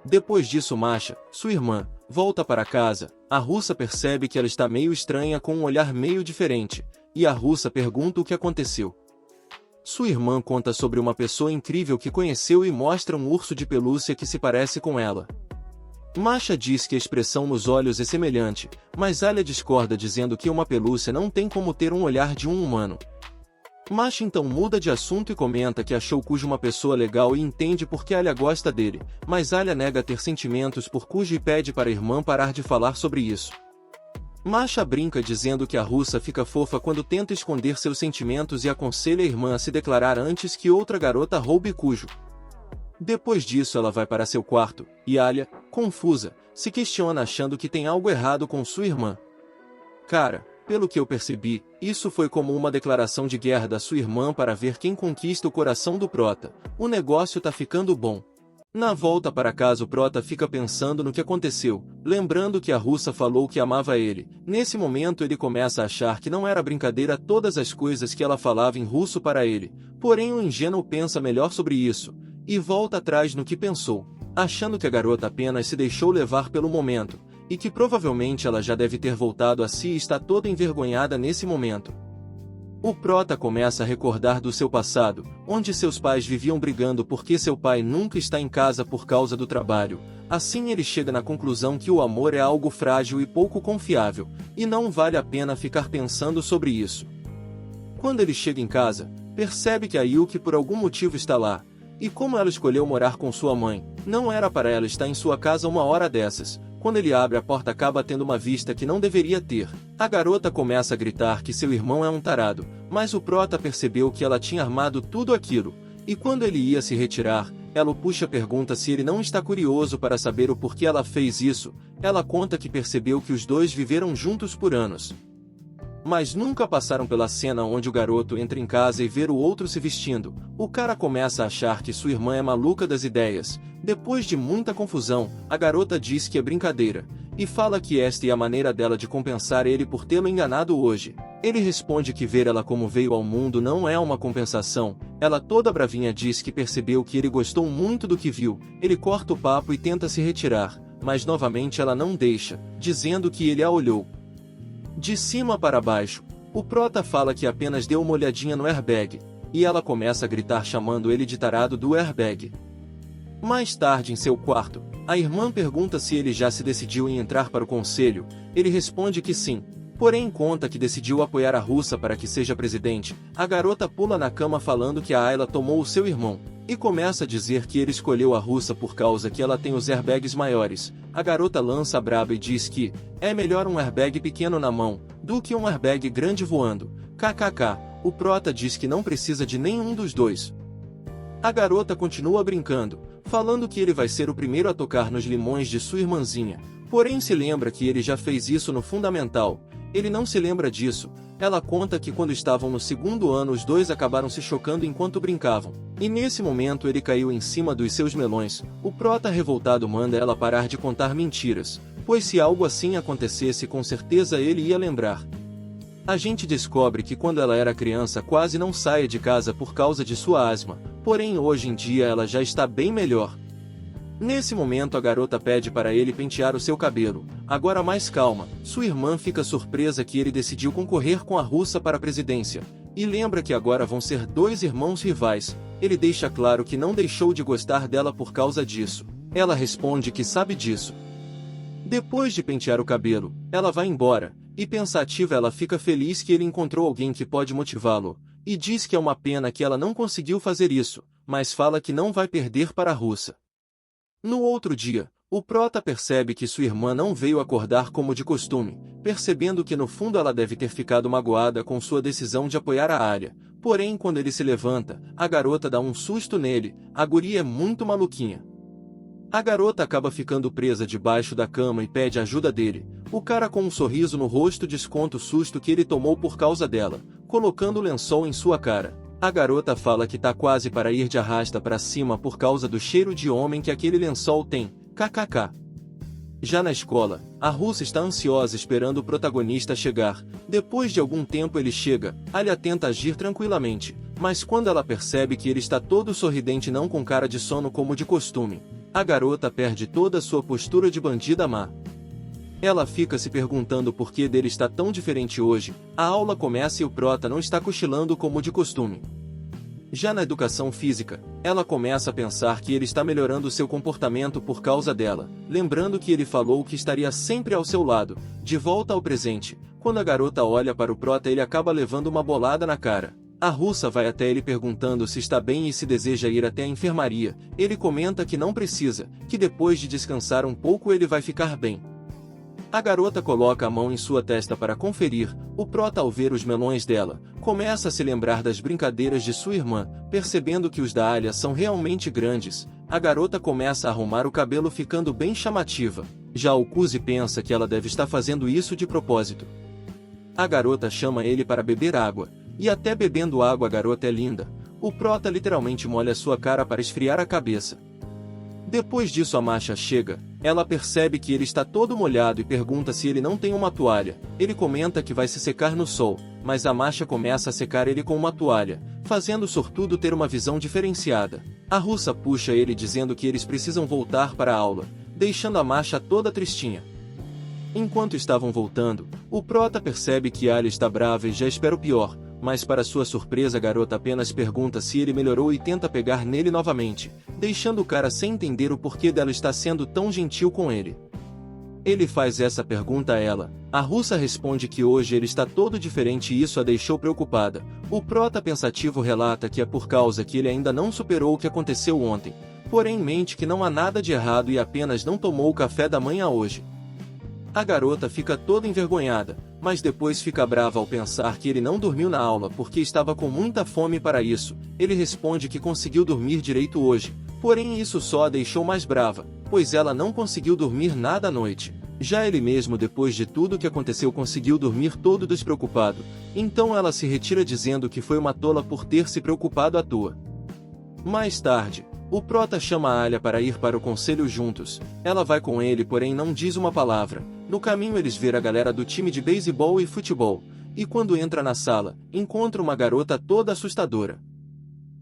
Depois disso Masha, sua irmã, volta para casa. A russa percebe que ela está meio estranha com um olhar meio diferente, e a russa pergunta o que aconteceu. Sua irmã conta sobre uma pessoa incrível que conheceu e mostra um urso de pelúcia que se parece com ela. Masha diz que a expressão nos olhos é semelhante, mas Alia discorda dizendo que uma pelúcia não tem como ter um olhar de um humano. Masha então muda de assunto e comenta que achou Cujo uma pessoa legal e entende por que Alia gosta dele, mas Alia nega ter sentimentos por Cujo e pede para a irmã parar de falar sobre isso. Masha brinca dizendo que a russa fica fofa quando tenta esconder seus sentimentos e aconselha a irmã a se declarar antes que outra garota roube Cujo. Depois disso ela vai para seu quarto, e Alia, confusa, se questiona achando que tem algo errado com sua irmã. Cara, pelo que eu percebi, isso foi como uma declaração de guerra da sua irmã para ver quem conquista o coração do prota. O negócio tá ficando bom. Na volta para casa o prota fica pensando no que aconteceu, lembrando que a russa falou que amava ele. Nesse momento ele começa a achar que não era brincadeira todas as coisas que ela falava em russo para ele, porém o ingênuo pensa melhor sobre isso, e volta atrás no que pensou, achando que a garota apenas se deixou levar pelo momento, e que provavelmente ela já deve ter voltado a si e está toda envergonhada nesse momento. O prota começa a recordar do seu passado, onde seus pais viviam brigando porque seu pai nunca está em casa por causa do trabalho. Assim ele chega na conclusão que o amor é algo frágil e pouco confiável, e não vale a pena ficar pensando sobre isso. Quando ele chega em casa, percebe que a Yuki por algum motivo está lá, e como ela escolheu morar com sua mãe, não era para ela estar em sua casa uma hora dessas. Quando ele abre a porta acaba tendo uma vista que não deveria ter. A garota começa a gritar que seu irmão é um tarado, mas o prota percebeu que ela tinha armado tudo aquilo, e quando ele ia se retirar, ela o puxa e pergunta se ele não está curioso para saber o porquê ela fez isso. Ela conta que percebeu que os dois viveram juntos por anos. Mas nunca passaram pela cena onde o garoto entra em casa e vê o outro se vestindo. O cara começa a achar que sua irmã é maluca das ideias. Depois de muita confusão, a garota diz que é brincadeira, e fala que esta é a maneira dela de compensar ele por tê-lo enganado hoje. Ele responde que ver ela como veio ao mundo não é uma compensação. Ela toda bravinha diz que percebeu que ele gostou muito do que viu. Ele corta o papo e tenta se retirar, mas novamente ela não deixa, dizendo que ele a olhou de cima para baixo. O prota fala que apenas deu uma olhadinha no airbag, e ela começa a gritar chamando ele de tarado do airbag. Mais tarde em seu quarto, a irmã pergunta se ele já se decidiu em entrar para o conselho. Ele responde que sim, porém conta que decidiu apoiar a russa para que seja presidente. A garota pula na cama falando que a Ayla tomou o seu irmão, e começa a dizer que ele escolheu a russa por causa que ela tem os airbags maiores. A garota lança a braba e diz que é melhor um airbag pequeno na mão do que um airbag grande voando. KKK, o prota diz que não precisa de nenhum dos dois. A garota continua brincando, falando que ele vai ser o primeiro a tocar nos limões de sua irmãzinha, porém se lembra que ele já fez isso no fundamental. Ele não se lembra disso. Ela conta que quando estavam no segundo ano os dois acabaram se chocando enquanto brincavam, e nesse momento ele caiu em cima dos seus melões. O prota revoltado manda ela parar de contar mentiras, pois se algo assim acontecesse com certeza ele ia lembrar. A gente descobre que quando ela era criança quase não saía de casa por causa de sua asma, porém hoje em dia ela já está bem melhor. Nesse momento a garota pede para ele pentear o seu cabelo. Agora mais calma, sua irmã fica surpresa que ele decidiu concorrer com a russa para a presidência, e lembra que agora vão ser dois irmãos rivais. Ele deixa claro que não deixou de gostar dela por causa disso. Ela responde que sabe disso. Depois de pentear o cabelo, ela vai embora, e pensativa ela fica feliz que ele encontrou alguém que pode motivá-lo, e diz que é uma pena que ela não conseguiu fazer isso, mas fala que não vai perder para a russa. No outro dia, o prota percebe que sua irmã não veio acordar como de costume, percebendo que no fundo ela deve ter ficado magoada com sua decisão de apoiar a Arya. Porém quando ele se levanta, a garota dá um susto nele. A guria é muito maluquinha. A garota acaba ficando presa debaixo da cama e pede ajuda dele. O cara com um sorriso no rosto desconta o susto que ele tomou por causa dela, colocando o lençol em sua cara. A garota fala que tá quase para ir de arrasta para cima por causa do cheiro de homem que aquele lençol tem. KKK. Já na escola, a russa está ansiosa esperando o protagonista chegar. Depois de algum tempo ele chega. Alia tenta agir tranquilamente, mas quando ela percebe que ele está todo sorridente não com cara de sono como de costume, a garota perde toda a sua postura de bandida má. Ela fica se perguntando por que dele está tão diferente hoje. A aula começa e o prota não está cochilando como de costume. Já na educação física, ela começa a pensar que ele está melhorando seu comportamento por causa dela, lembrando que ele falou que estaria sempre ao seu lado. De volta ao presente, quando a garota olha para o prota ele acaba levando uma bolada na cara. A russa vai até ele perguntando se está bem e se deseja ir até a enfermaria. Ele comenta que não precisa, que depois de descansar um pouco ele vai ficar bem. A garota coloca a mão em sua testa para conferir. O prota, ao ver os melões dela, começa a se lembrar das brincadeiras de sua irmã, percebendo que os da Alia são realmente grandes. A garota começa a arrumar o cabelo ficando bem chamativa. Já o Kuzi pensa que ela deve estar fazendo isso de propósito. A garota chama ele para beber água, e até bebendo água a garota é linda. O prota literalmente molha sua cara para esfriar a cabeça. Depois disso a Masha chega. Ela percebe que ele está todo molhado e pergunta se ele não tem uma toalha. Ele comenta que vai se secar no sol, mas a Masha começa a secar ele com uma toalha, fazendo o sortudo ter uma visão diferenciada. A russa puxa ele dizendo que eles precisam voltar para a aula, deixando a Masha toda tristinha. Enquanto estavam voltando, o prota percebe que Alia está brava e já espera o pior, mas para sua surpresa a garota apenas pergunta se ele melhorou e tenta pegar nele novamente, deixando o cara sem entender o porquê dela estar sendo tão gentil com ele. Ele faz essa pergunta a ela. A russa responde que hoje ele está todo diferente e isso a deixou preocupada. O prota pensativo relata que é por causa que ele ainda não superou o que aconteceu ontem, porém mente que não há nada de errado e apenas não tomou o café da manhã hoje. A garota fica toda envergonhada, mas depois fica brava ao pensar que ele não dormiu na aula porque estava com muita fome para isso. Ele responde que conseguiu dormir direito hoje, porém isso só a deixou mais brava, pois ela não conseguiu dormir nada à noite. Já ele mesmo, depois de tudo que aconteceu, conseguiu dormir todo despreocupado, então ela se retira dizendo que foi uma tola por ter se preocupado à toa. Mais tarde, o prota chama a Alia para ir para o conselho juntos. Ela vai com ele, porém não diz uma palavra. No caminho eles vê a galera do time de beisebol e futebol, e quando entra na sala, encontra uma garota toda assustadora.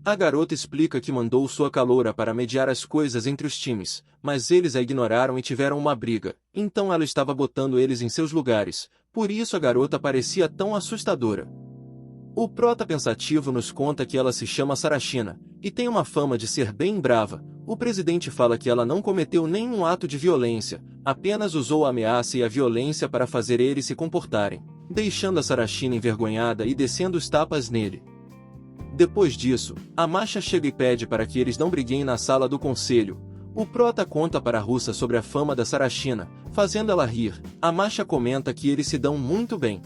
A garota explica que mandou sua caloura para mediar as coisas entre os times, mas eles a ignoraram e tiveram uma briga, então ela estava botando eles em seus lugares, por isso a garota parecia tão assustadora. O prota pensativo nos conta que ela se chama Sarashina, e tem uma fama de ser bem brava. O presidente fala que ela não cometeu nenhum ato de violência, apenas usou a ameaça e a violência para fazer eles se comportarem, deixando a Sarashina envergonhada e descendo os tapas nele. Depois disso, a Masha chega e pede para que eles não briguem na sala do conselho. O prota conta para a russa sobre a fama da Sarashina, fazendo ela rir. A Masha comenta que eles se dão muito bem.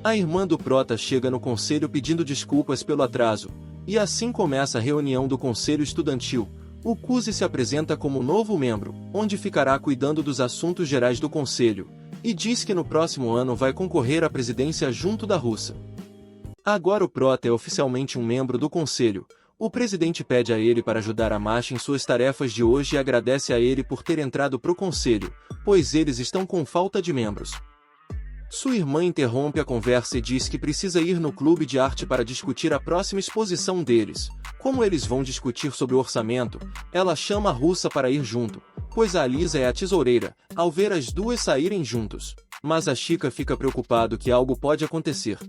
A irmã do prota chega no conselho pedindo desculpas pelo atraso, e assim começa a reunião do conselho estudantil. O Kuzi se apresenta como novo membro, onde ficará cuidando dos assuntos gerais do conselho, e diz que no próximo ano vai concorrer à presidência junto da russa. Agora o prota é oficialmente um membro do conselho. O presidente pede a ele para ajudar a Masha em suas tarefas de hoje e agradece a ele por ter entrado pro conselho, pois eles estão com falta de membros. Sua irmã interrompe a conversa e diz que precisa ir no clube de arte para discutir a próxima exposição deles. Como eles vão discutir sobre o orçamento, ela chama a russa para ir junto, pois a Alisa é a tesoureira, ao ver as duas saírem juntos. Mas a Chica fica preocupado que algo pode acontecer.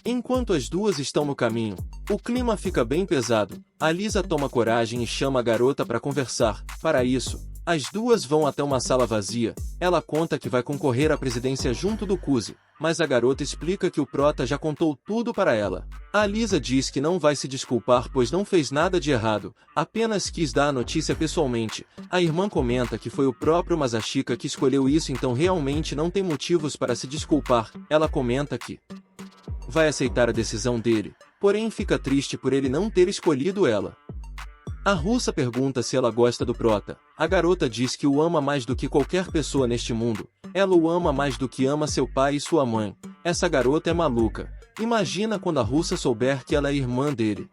Enquanto as duas estão no caminho, o clima fica bem pesado. A Lisa toma coragem e chama a garota para conversar. Para isso, as duas vão até uma sala vazia. Ela conta que vai concorrer à presidência junto do Kuzi, mas a garota explica que o prota já contou tudo para ela. A Lisa diz que não vai se desculpar pois não fez nada de errado, apenas quis dar a notícia pessoalmente. A irmã comenta que foi o próprio Masashika que escolheu isso, então realmente não tem motivos para se desculpar. Ela comenta que vai aceitar a decisão dele, porém fica triste por ele não ter escolhido ela. A russa pergunta se ela gosta do prota. A garota diz que o ama mais do que qualquer pessoa neste mundo. Ela o ama mais do que ama seu pai e sua mãe. Essa garota é maluca. Imagina quando a russa souber que ela é irmã dele.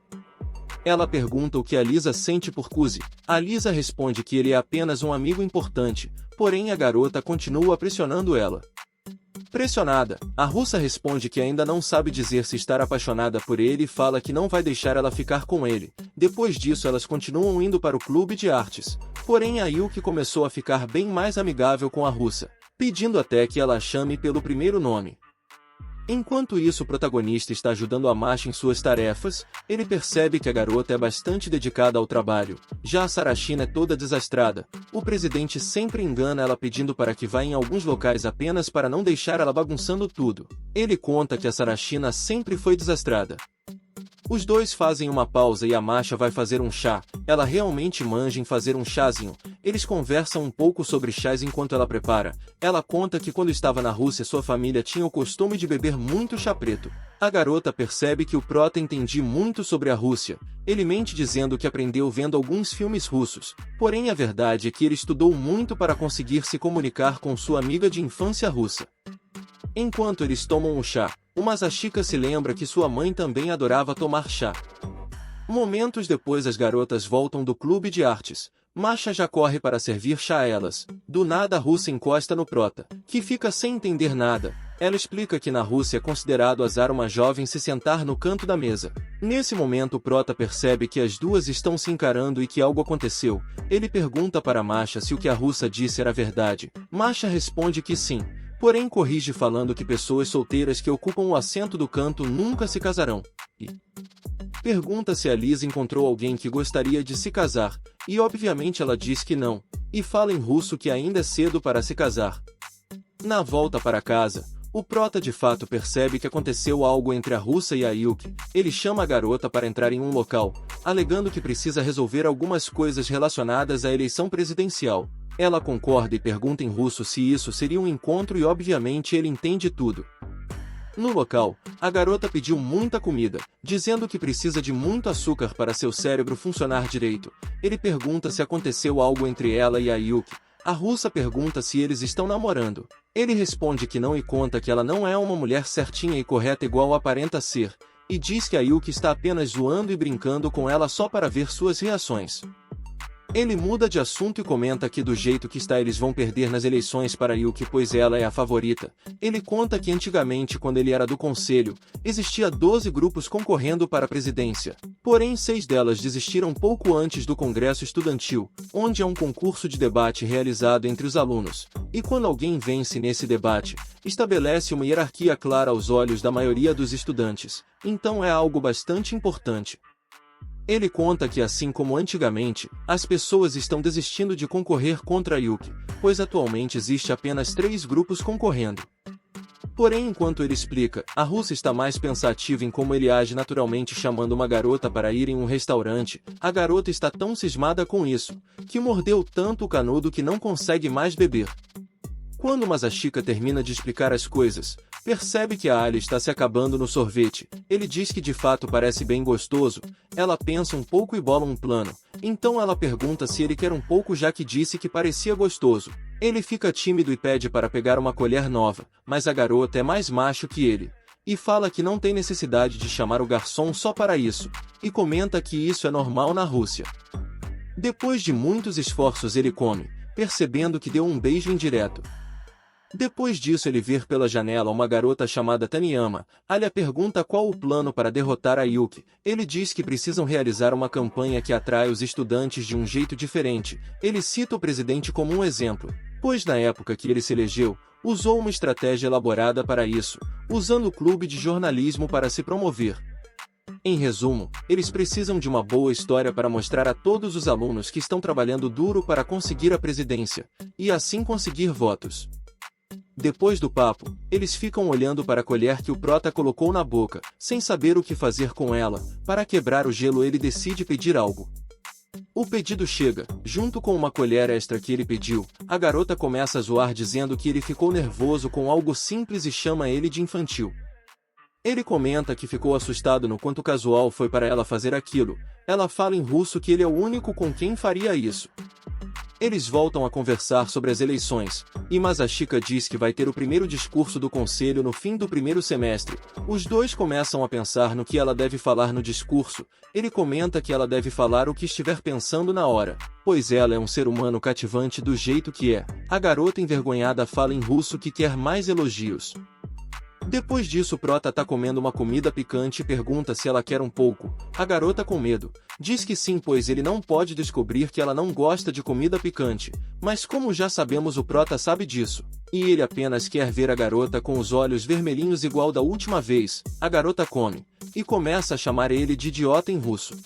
Ela pergunta o que a Lisa sente por Kuzi. A Lisa responde que ele é apenas um amigo importante, porém a garota continua pressionando ela. Pressionada, a russa responde que ainda não sabe dizer se está apaixonada por ele e fala que não vai deixar ela ficar com ele. Depois disso elas continuam indo para o clube de artes, porém a Yuki começou a ficar bem mais amigável com a russa, pedindo até que ela a chame pelo primeiro nome. Enquanto isso, o protagonista está ajudando a Masha em suas tarefas. Ele percebe que a garota é bastante dedicada ao trabalho. Já a Sarashina é toda desastrada. O presidente sempre engana ela pedindo para que vá em alguns locais apenas para não deixar ela bagunçando tudo. Ele conta que a Sarashina sempre foi desastrada. Os dois fazem uma pausa e a Masha vai fazer um chá. Ela realmente manja em fazer um chazinho. Eles conversam um pouco sobre chás enquanto ela prepara. Ela conta que quando estava na Rússia sua família tinha o costume de beber muito chá preto. A garota percebe que o prota entende muito sobre a Rússia. Ele mente dizendo que aprendeu vendo alguns filmes russos. Porém a verdade é que ele estudou muito para conseguir se comunicar com sua amiga de infância russa. Enquanto eles tomam o chá, o Masashika se lembra que sua mãe também adorava tomar chá. Momentos depois as garotas voltam do clube de artes. Masha já corre para servir chá a elas. Do nada a russa encosta no prota, que fica sem entender nada. Ela explica que na Rússia é considerado azar uma jovem se sentar no canto da mesa. Nesse momento o prota percebe que as duas estão se encarando e que algo aconteceu. Ele pergunta para Masha se o que a russa disse era verdade. Masha responde que sim. Porém corrige falando que pessoas solteiras que ocupam o assento do canto nunca se casarão. E pergunta se a Lisa encontrou alguém que gostaria de se casar, e obviamente ela diz que não, e fala em russo que ainda é cedo para se casar. Na volta para casa, o prota de fato percebe que aconteceu algo entre a russa e a Yuki. Ele chama a garota para entrar em um local, alegando que precisa resolver algumas coisas relacionadas à eleição presidencial. Ela concorda e pergunta em russo se isso seria um encontro e obviamente ele entende tudo. No local, a garota pediu muita comida, dizendo que precisa de muito açúcar para seu cérebro funcionar direito. Ele pergunta se aconteceu algo entre ela e a Yuki. A russa pergunta se eles estão namorando. Ele responde que não e conta que ela não é uma mulher certinha e correta igual aparenta ser, e diz que a Yuki está apenas zoando e brincando com ela só para ver suas reações. Ele muda de assunto e comenta que do jeito que está eles vão perder nas eleições para Yuki pois ela é a favorita. Ele conta que antigamente quando ele era do conselho, existia 12 grupos concorrendo para a presidência. Porém 6 delas desistiram pouco antes do congresso estudantil, onde é um concurso de debate realizado entre os alunos. E quando alguém vence nesse debate, estabelece uma hierarquia clara aos olhos da maioria dos estudantes. Então é algo bastante importante. Ele conta que assim como antigamente, as pessoas estão desistindo de concorrer contra a Yuki, pois atualmente existe apenas 3 grupos concorrendo. Porém, enquanto ele explica, a russa está mais pensativa em como ele age naturalmente chamando uma garota para ir em um restaurante. A garota está tão cismada com isso, que mordeu tanto o canudo que não consegue mais beber. Quando Masashika termina de explicar as coisas, percebe que a alha está se acabando no sorvete. Ele diz que de fato parece bem gostoso. Ela pensa um pouco e bola um plano. Então ela pergunta se ele quer um pouco já que disse que parecia gostoso. Ele fica tímido e pede para pegar uma colher nova, mas a garota é mais macho que ele. E fala que não tem necessidade de chamar o garçom só para isso. E comenta que isso é normal na Rússia. Depois de muitos esforços ele come, percebendo que deu um beijo indireto. Depois disso ele vê pela janela uma garota chamada Taniyama. Alha pergunta qual o plano para derrotar a Yuki. Ele diz que precisam realizar uma campanha que atrai os estudantes de um jeito diferente. Ele cita o presidente como um exemplo, pois na época que ele se elegeu, usou uma estratégia elaborada para isso, usando o clube de jornalismo para se promover. Em resumo, eles precisam de uma boa história para mostrar a todos os alunos que estão trabalhando duro para conseguir a presidência, e assim conseguir votos. Depois do papo, eles ficam olhando para a colher que o prota colocou na boca, sem saber o que fazer com ela. Para quebrar o gelo ele decide pedir algo. O pedido chega, junto com uma colher extra que ele pediu. A garota começa a zoar dizendo que ele ficou nervoso com algo simples e chama ele de infantil. Ele comenta que ficou assustado no quanto casual foi para ela fazer aquilo. Ela fala em russo que ele é o único com quem faria isso. Eles voltam a conversar sobre as eleições, e Masashika diz que vai ter o primeiro discurso do conselho no fim do primeiro semestre. Os dois começam a pensar no que ela deve falar no discurso. Ele comenta que ela deve falar o que estiver pensando na hora, pois ela é um ser humano cativante do jeito que é. A garota envergonhada fala em russo que quer mais elogios. Depois disso o prota tá comendo uma comida picante e pergunta se ela quer um pouco. A garota com medo diz que sim pois ele não pode descobrir que ela não gosta de comida picante, mas como já sabemos o prota sabe disso. E ele apenas quer ver a garota com os olhos vermelhinhos igual da última vez. A garota come, e começa a chamar ele de idiota em russo.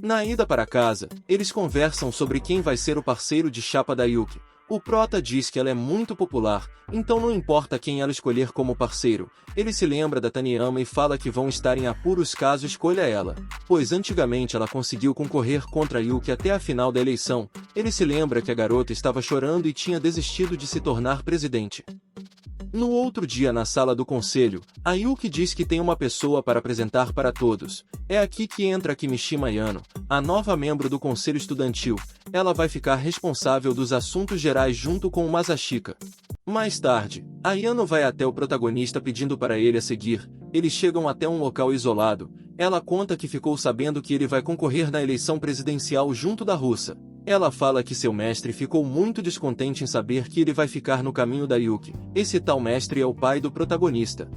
Na ida para casa, eles conversam sobre quem vai ser o parceiro de chapa da Yuki. O prota diz que ela é muito popular, então não importa quem ela escolher como parceiro. Ele se lembra da Taniyama e fala que vão estar em apuros caso escolha ela, pois antigamente ela conseguiu concorrer contra a Yuki até a final da eleição. Ele se lembra que a garota estava chorando e tinha desistido de se tornar presidente. No outro dia na sala do conselho, a Yuki diz que tem uma pessoa para apresentar para todos. É aqui que entra Kimishima Yano, a nova membro do conselho estudantil. Ela vai ficar responsável dos assuntos gerais junto com o Masashika. Mais tarde, a Yano vai até o protagonista pedindo para ele a seguir. Eles chegam até um local isolado. Ela conta que ficou sabendo que ele vai concorrer na eleição presidencial junto da russa. Ela fala que seu mestre ficou muito descontente em saber que ele vai ficar no caminho da Yuki. Esse tal mestre é o pai do protagonista.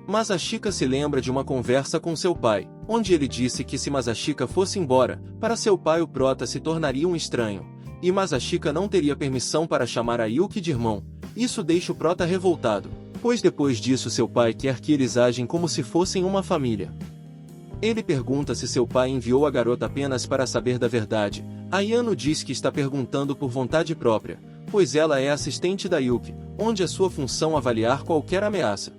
Masashika se lembra de uma conversa com seu pai, onde ele disse que se Masashika fosse embora, para seu pai o prota se tornaria um estranho, e Masashika não teria permissão para chamar a Yuki de irmão. Isso deixa o prota revoltado, pois depois disso seu pai quer que eles agem como se fossem uma família. Ele pergunta se seu pai enviou a garota apenas para saber da verdade. A Yano diz que está perguntando por vontade própria, pois ela é assistente da Yuki, onde é sua função avaliar qualquer ameaça.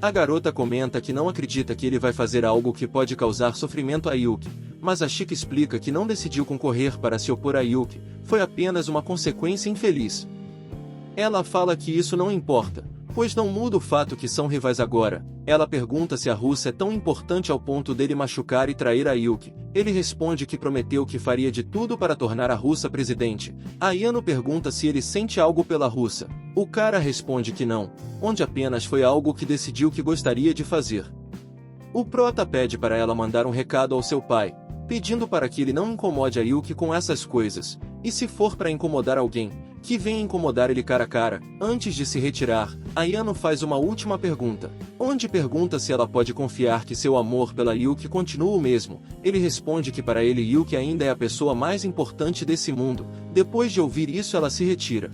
A garota comenta que não acredita que ele vai fazer algo que pode causar sofrimento a Yuki, mas a Shika explica que não decidiu concorrer para se opor a Yuki, foi apenas uma consequência infeliz. Ela fala que isso não importa, Pois não muda o fato que são rivais agora. Ela pergunta se a Russa é tão importante ao ponto dele machucar e trair a Yuki. Ele responde que prometeu que faria de tudo para tornar a Russa presidente. Ayano pergunta se ele sente algo pela Russa. O cara responde que não, onde apenas foi algo que decidiu que gostaria de fazer. O prota pede para ela mandar um recado ao seu pai, pedindo para que ele não incomode a Yuki com essas coisas, e se for para incomodar alguém, que venha incomodar ele cara a cara. Antes de se retirar, Ayano faz uma última pergunta, onde pergunta se ela pode confiar que seu amor pela Yuki continua o mesmo. Ele responde que para ele Yuki ainda é a pessoa mais importante desse mundo. Depois de ouvir isso, ela se retira.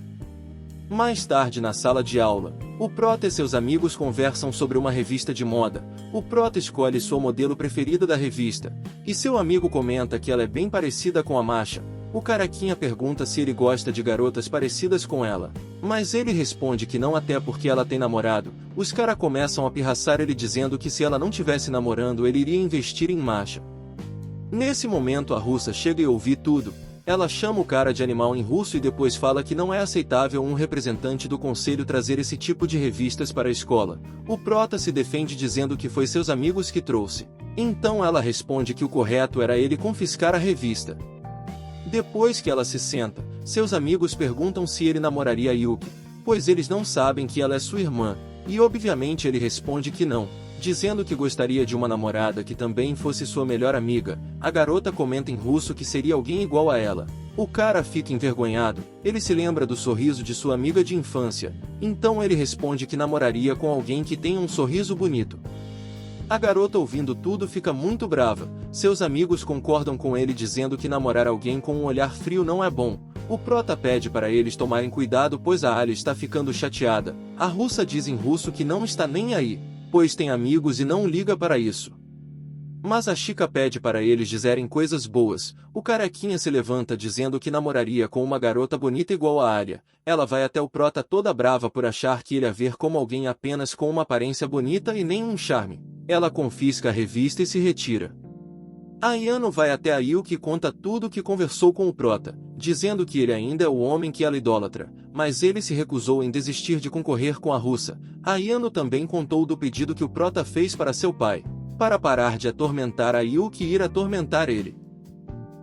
Mais tarde, na sala de aula, o prota e seus amigos conversam sobre uma revista de moda. O prota escolhe sua modelo preferida da revista, e seu amigo comenta que ela é bem parecida com a Masha. O carequinha pergunta se ele gosta de garotas parecidas com ela, mas ele responde que não, até porque ela tem namorado. Os caras começam a pirraçar ele dizendo que se ela não tivesse namorando ele iria investir em Masha. Nesse momento a russa chega e ouve tudo. Ela chama o cara de animal em russo e depois fala que não é aceitável um representante do conselho trazer esse tipo de revistas para a escola. O prota se defende dizendo que foi seus amigos que trouxe. Então ela responde que o correto era ele confiscar a revista. Depois que ela se senta, seus amigos perguntam se ele namoraria a Yuki, pois eles não sabem que ela é sua irmã, e obviamente ele responde que não, dizendo que gostaria de uma namorada que também fosse sua melhor amiga. A garota comenta em russo que seria alguém igual a ela. O cara fica envergonhado, ele se lembra do sorriso de sua amiga de infância, então ele responde que namoraria com alguém que tenha um sorriso bonito. A garota, ouvindo tudo, fica muito brava. Seus amigos concordam com ele dizendo que namorar alguém com um olhar frio não é bom. O prota pede para eles tomarem cuidado, pois a Alia está ficando chateada. A russa diz em russo que não está nem aí, pois tem amigos e não liga para isso. Mas a Chica pede para eles dizerem coisas boas. O carequinha se levanta dizendo que namoraria com uma garota bonita igual a Alia. Ela vai até o prota toda brava por achar que ele a ver como alguém apenas com uma aparência bonita e nem um charme. Ela confisca a revista e se retira. Ayano vai até a Yuki e conta tudo o que conversou com o prota, dizendo que ele ainda é o homem que ela idolatra, mas ele se recusou em desistir de concorrer com a russa. Ayano também contou do pedido que o prota fez para seu pai, para parar de atormentar a Yuki e ir atormentar ele.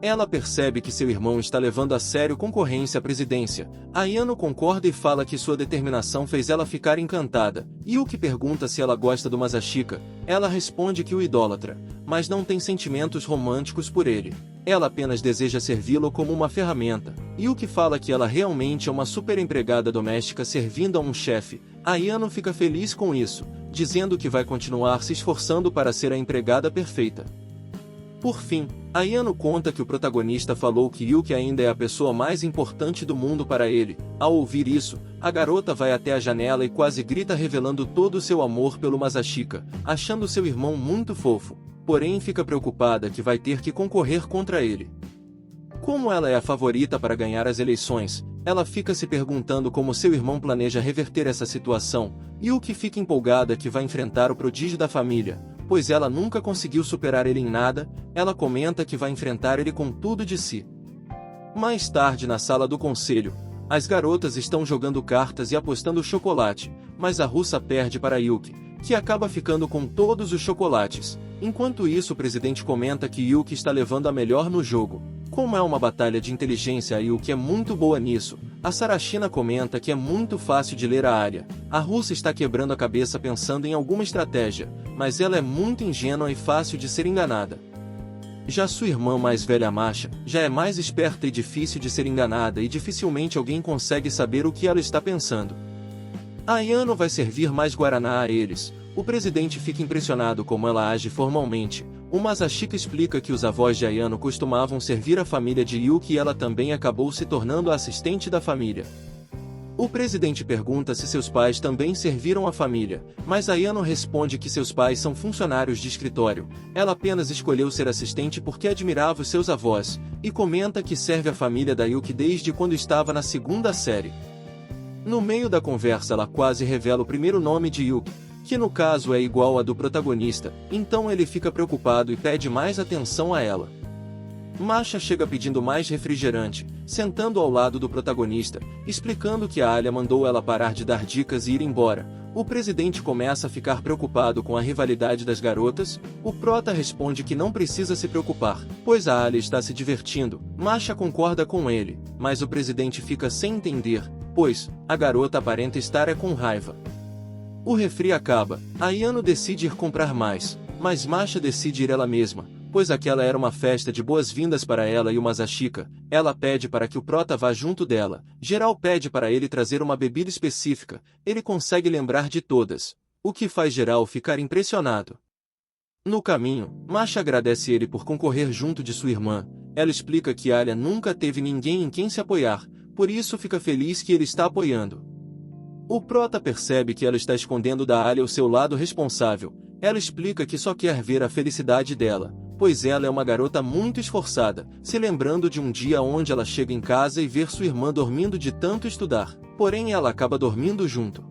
Ela percebe que seu irmão está levando a sério concorrência à presidência. Ayano concorda e fala que sua determinação fez ela ficar encantada. Yuki pergunta se ela gosta do Masashika. Ela responde que o idolatra, mas não tem sentimentos românticos por ele. Ela apenas deseja servi-lo como uma ferramenta. Yuki fala que ela realmente é uma super empregada doméstica servindo a um chefe. Ayano fica feliz com isso, dizendo que vai continuar se esforçando para ser a empregada perfeita. Por fim, Ayano conta que o protagonista falou que Yuki ainda é a pessoa mais importante do mundo para ele. Ao ouvir isso, a garota vai até a janela e quase grita, revelando todo o seu amor pelo Masashika, achando seu irmão muito fofo, porém fica preocupada que vai ter que concorrer contra ele. Como ela é a favorita para ganhar as eleições, ela fica se perguntando como seu irmão planeja reverter essa situação. Yuki fica empolgada que vai enfrentar o prodígio da família, pois ela nunca conseguiu superar ele em nada. Ela comenta que vai enfrentar ele com tudo de si. Mais tarde, na sala do conselho, as garotas estão jogando cartas e apostando chocolate, mas a russa perde para Yuki, que acaba ficando com todos os chocolates. Enquanto isso, o presidente comenta que Yuki está levando a melhor no jogo. Como é uma batalha de inteligência, a Yuki é muito boa nisso. A Sarashina comenta que é muito fácil de ler a área. A russa está quebrando a cabeça pensando em alguma estratégia, mas ela é muito ingênua e fácil de ser enganada. Já sua irmã mais velha, Masha, já é mais esperta e difícil de ser enganada, e dificilmente alguém consegue saber o que ela está pensando. Ayano vai servir mais guaraná a eles. O presidente fica impressionado como ela age formalmente. O Masashika explica que os avós de Ayano costumavam servir a família de Yuki e ela também acabou se tornando a assistente da família. O presidente pergunta se seus pais também serviram a família, mas Ayano responde que seus pais são funcionários de escritório. Ela apenas escolheu ser assistente porque admirava os seus avós, e comenta que serve a família da Yuki desde quando estava na segunda série. No meio da conversa, ela quase revela o primeiro nome de Yuki, que no caso é igual a do protagonista, então ele fica preocupado e pede mais atenção a ela. Masha chega pedindo mais refrigerante, sentando ao lado do protagonista, explicando que a Alia mandou ela parar de dar dicas e ir embora. O presidente começa a ficar preocupado com a rivalidade das garotas. O prota responde que não precisa se preocupar, pois a Alia está se divertindo. Masha concorda com ele, mas o presidente fica sem entender, pois a garota aparenta estar com raiva. O refri acaba. Ayano decide ir comprar mais, mas Masha decide ir ela mesma, pois aquela era uma festa de boas-vindas para ela e o Masashika. Ela pede para que o prota vá junto dela. Geral pede para ele trazer uma bebida específica. Ele consegue lembrar de todas, o que faz Geral ficar impressionado. No caminho, Masha agradece ele por concorrer junto de sua irmã. Ela explica que Alia nunca teve ninguém em quem se apoiar, por isso fica feliz que ele está apoiando. O prota percebe que ela está escondendo da Alia o seu lado responsável. Ela explica que só quer ver a felicidade dela, pois ela é uma garota muito esforçada, se lembrando de um dia onde ela chega em casa e vê sua irmã dormindo de tanto estudar, porém ela acaba dormindo junto.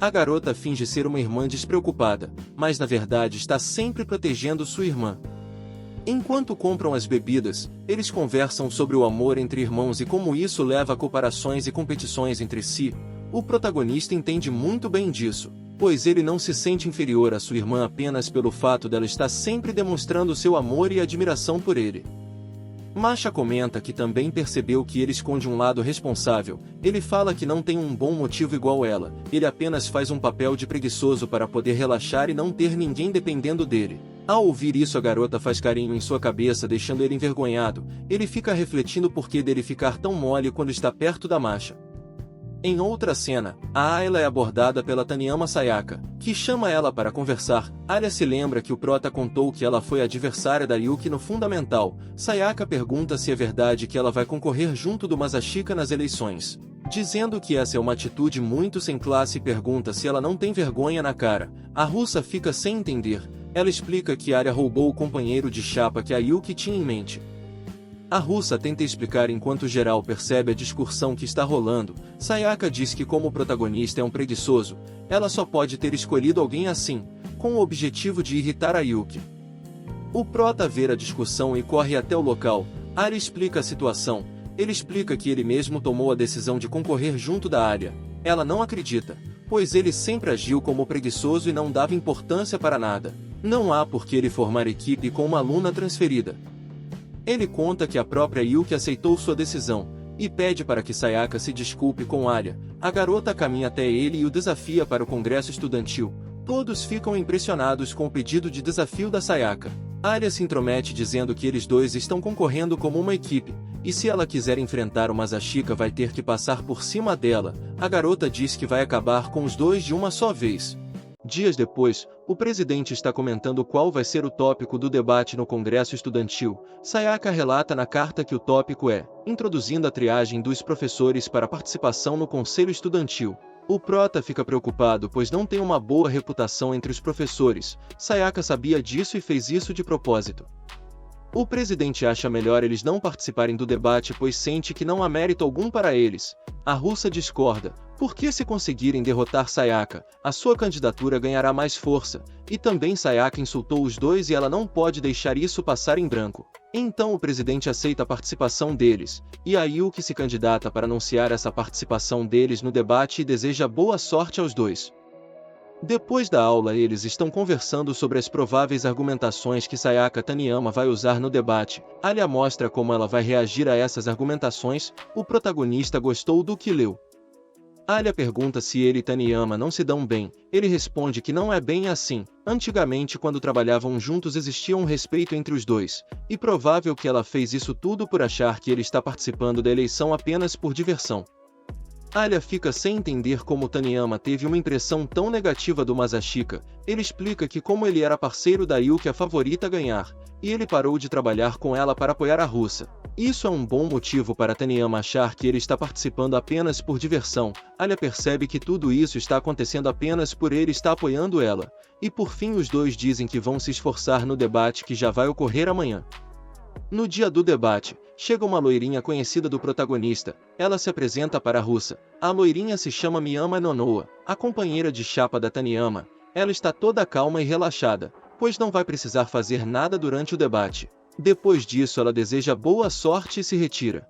A garota finge ser uma irmã despreocupada, mas na verdade está sempre protegendo sua irmã. Enquanto compram as bebidas, eles conversam sobre o amor entre irmãos e como isso leva a comparações e competições entre si. O protagonista entende muito bem disso, pois ele não se sente inferior à sua irmã apenas pelo fato dela estar sempre demonstrando seu amor e admiração por ele. Masha comenta que também percebeu que ele esconde um lado responsável. Ele fala que não tem um bom motivo igual ela, ele apenas faz um papel de preguiçoso para poder relaxar e não ter ninguém dependendo dele. Ao ouvir isso, a garota faz carinho em sua cabeça, deixando ele envergonhado. Ele fica refletindo por que dele ficar tão mole quando está perto da Masha. Em outra cena, a Ayla é abordada pela Taniyama Sayaka, que chama ela para conversar. Alia se lembra que o prota contou que ela foi adversária da Yuki no Fundamental. Sayaka pergunta se é verdade que ela vai concorrer junto do Masashika nas eleições, dizendo que essa é uma atitude muito sem classe e pergunta se ela não tem vergonha na cara. A russa fica sem entender. Ela explica que Alia roubou o companheiro de chapa que a Yuki tinha em mente. A russa tenta explicar enquanto Geral percebe a discussão que está rolando. Sayaka diz que como o protagonista é um preguiçoso, ela só pode ter escolhido alguém assim, com o objetivo de irritar a Yuki. O prota vê a discussão e corre até o local. Alia explica a situação. Ele explica que ele mesmo tomou a decisão de concorrer junto da Alia. Ela não acredita, pois ele sempre agiu como preguiçoso e não dava importância para nada. Não há por que ele formar equipe com uma aluna transferida. Ele conta que a própria Yuki aceitou sua decisão, e pede para que Sayaka se desculpe com Alia. A garota caminha até ele e o desafia para o congresso estudantil. Todos ficam impressionados com o pedido de desafio da Sayaka. Alia se intromete dizendo que eles dois estão concorrendo como uma equipe, e se ela quiser enfrentar o Masashika vai ter que passar por cima dela. A garota diz que vai acabar com os dois de uma só vez. Dias depois, o presidente está comentando qual vai ser o tópico do debate no Congresso Estudantil. Sayaka relata na carta que o tópico é introduzindo a triagem dos professores para participação no Conselho Estudantil. O prota fica preocupado pois não tem uma boa reputação entre os professores. Sayaka sabia disso e fez isso de propósito. O presidente acha melhor eles não participarem do debate pois sente que não há mérito algum para eles. A russa discorda, porque se conseguirem derrotar Sayaka, a sua candidatura ganhará mais força, e também Sayaka insultou os dois e ela não pode deixar isso passar em branco. Então o presidente aceita a participação deles, e a Yuki se candidata para anunciar essa participação deles no debate e deseja boa sorte aos dois. Depois da aula eles estão conversando sobre as prováveis argumentações que Sayaka Taniyama vai usar no debate. Alia mostra como ela vai reagir a essas argumentações. O protagonista gostou do que leu. Alia pergunta se ele e Taniyama não se dão bem. Ele responde que não é bem assim. Antigamente, quando trabalhavam juntos, existia um respeito entre os dois, e provável que ela fez isso tudo por achar que ele está participando da eleição apenas por diversão. Alia fica sem entender como Taniyama teve uma impressão tão negativa do Masashika. Ele explica que como ele era parceiro da Yuki a favorita a ganhar, e ele parou de trabalhar com ela para apoiar a russa. Isso é um bom motivo para Taniyama achar que ele está participando apenas por diversão. Alia percebe que tudo isso está acontecendo apenas por ele estar apoiando ela. E por fim os dois dizem que vão se esforçar no debate que já vai ocorrer amanhã. No dia do debate, chega uma loirinha conhecida do protagonista. Ela se apresenta para a russa. A loirinha se chama Miyama Nonoa, a companheira de chapa da Taniyama. Ela está toda calma e relaxada, pois não vai precisar fazer nada durante o debate. Depois disso ela deseja boa sorte e se retira.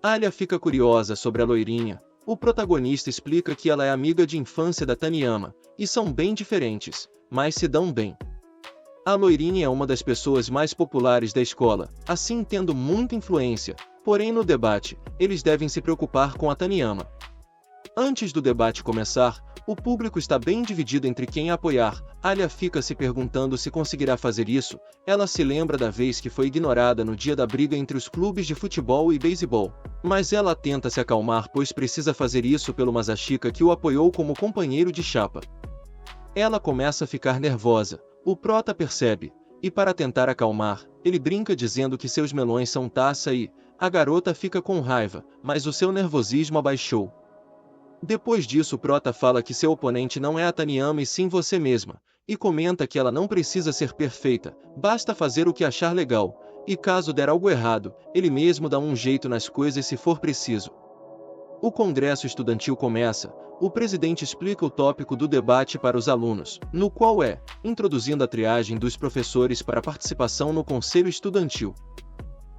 Alia fica curiosa sobre a loirinha. O protagonista explica que ela é amiga de infância da Taniyama, e são bem diferentes, mas se dão bem. A loirinha é uma das pessoas mais populares da escola, assim tendo muita influência, porém no debate, eles devem se preocupar com a Taniyama. Antes do debate começar, o público está bem dividido entre quem apoiar. Alia fica se perguntando se conseguirá fazer isso. Ela se lembra da vez que foi ignorada no dia da briga entre os clubes de futebol e beisebol. Mas ela tenta se acalmar pois precisa fazer isso pelo Masashika que o apoiou como companheiro de chapa. Ela começa a ficar nervosa. O prota percebe, e para tentar acalmar, ele brinca dizendo que seus melões são taça e a garota fica com raiva, mas o seu nervosismo abaixou. Depois disso o prota fala que seu oponente não é a Taniyama e sim você mesma, e comenta que ela não precisa ser perfeita, basta fazer o que achar legal, e caso der algo errado, ele mesmo dá um jeito nas coisas se for preciso. O congresso estudantil começa, o presidente explica o tópico do debate para os alunos, no qual é, introduzindo a triagem dos professores para participação no conselho estudantil.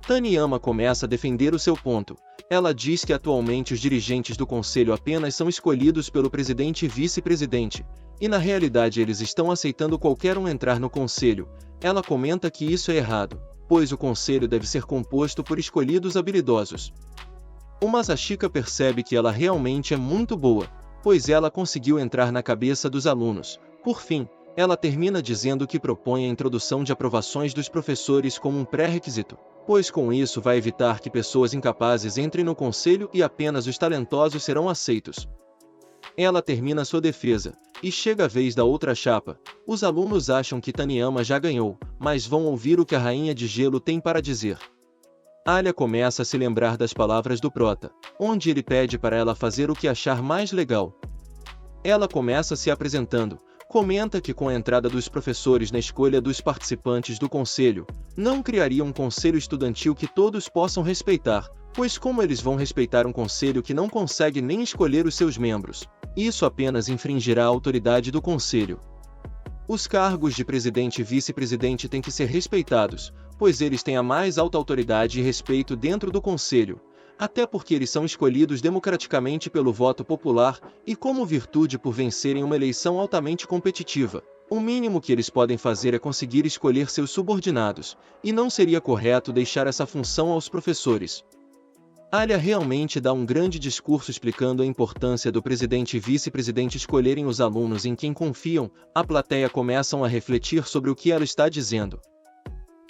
Taniyama começa a defender o seu ponto. Ela diz que atualmente os dirigentes do conselho apenas são escolhidos pelo presidente e vice-presidente, e na realidade eles estão aceitando qualquer um entrar no conselho. Ela comenta que isso é errado, pois o conselho deve ser composto por escolhidos habilidosos. O Masashika percebe que ela realmente é muito boa, pois ela conseguiu entrar na cabeça dos alunos. Por fim, ela termina dizendo que propõe a introdução de aprovações dos professores como um pré-requisito, pois com isso vai evitar que pessoas incapazes entrem no conselho e apenas os talentosos serão aceitos. Ela termina sua defesa, e chega a vez da outra chapa. Os alunos acham que Taniyama já ganhou, mas vão ouvir o que a Rainha de Gelo tem para dizer. Alia começa a se lembrar das palavras do prota, onde ele pede para ela fazer o que achar mais legal. Ela começa se apresentando, comenta que com a entrada dos professores na escolha dos participantes do conselho, não criaria um conselho estudantil que todos possam respeitar, pois como eles vão respeitar um conselho que não consegue nem escolher os seus membros? Isso apenas infringirá a autoridade do conselho. Os cargos de presidente e vice-presidente têm que ser respeitados, pois eles têm a mais alta autoridade e respeito dentro do conselho, até porque eles são escolhidos democraticamente pelo voto popular e como virtude por vencerem uma eleição altamente competitiva. O mínimo que eles podem fazer é conseguir escolher seus subordinados, e não seria correto deixar essa função aos professores. Alia realmente dá um grande discurso explicando a importância do presidente e vice-presidente escolherem os alunos em quem confiam. A plateia começam a refletir sobre o que ela está dizendo.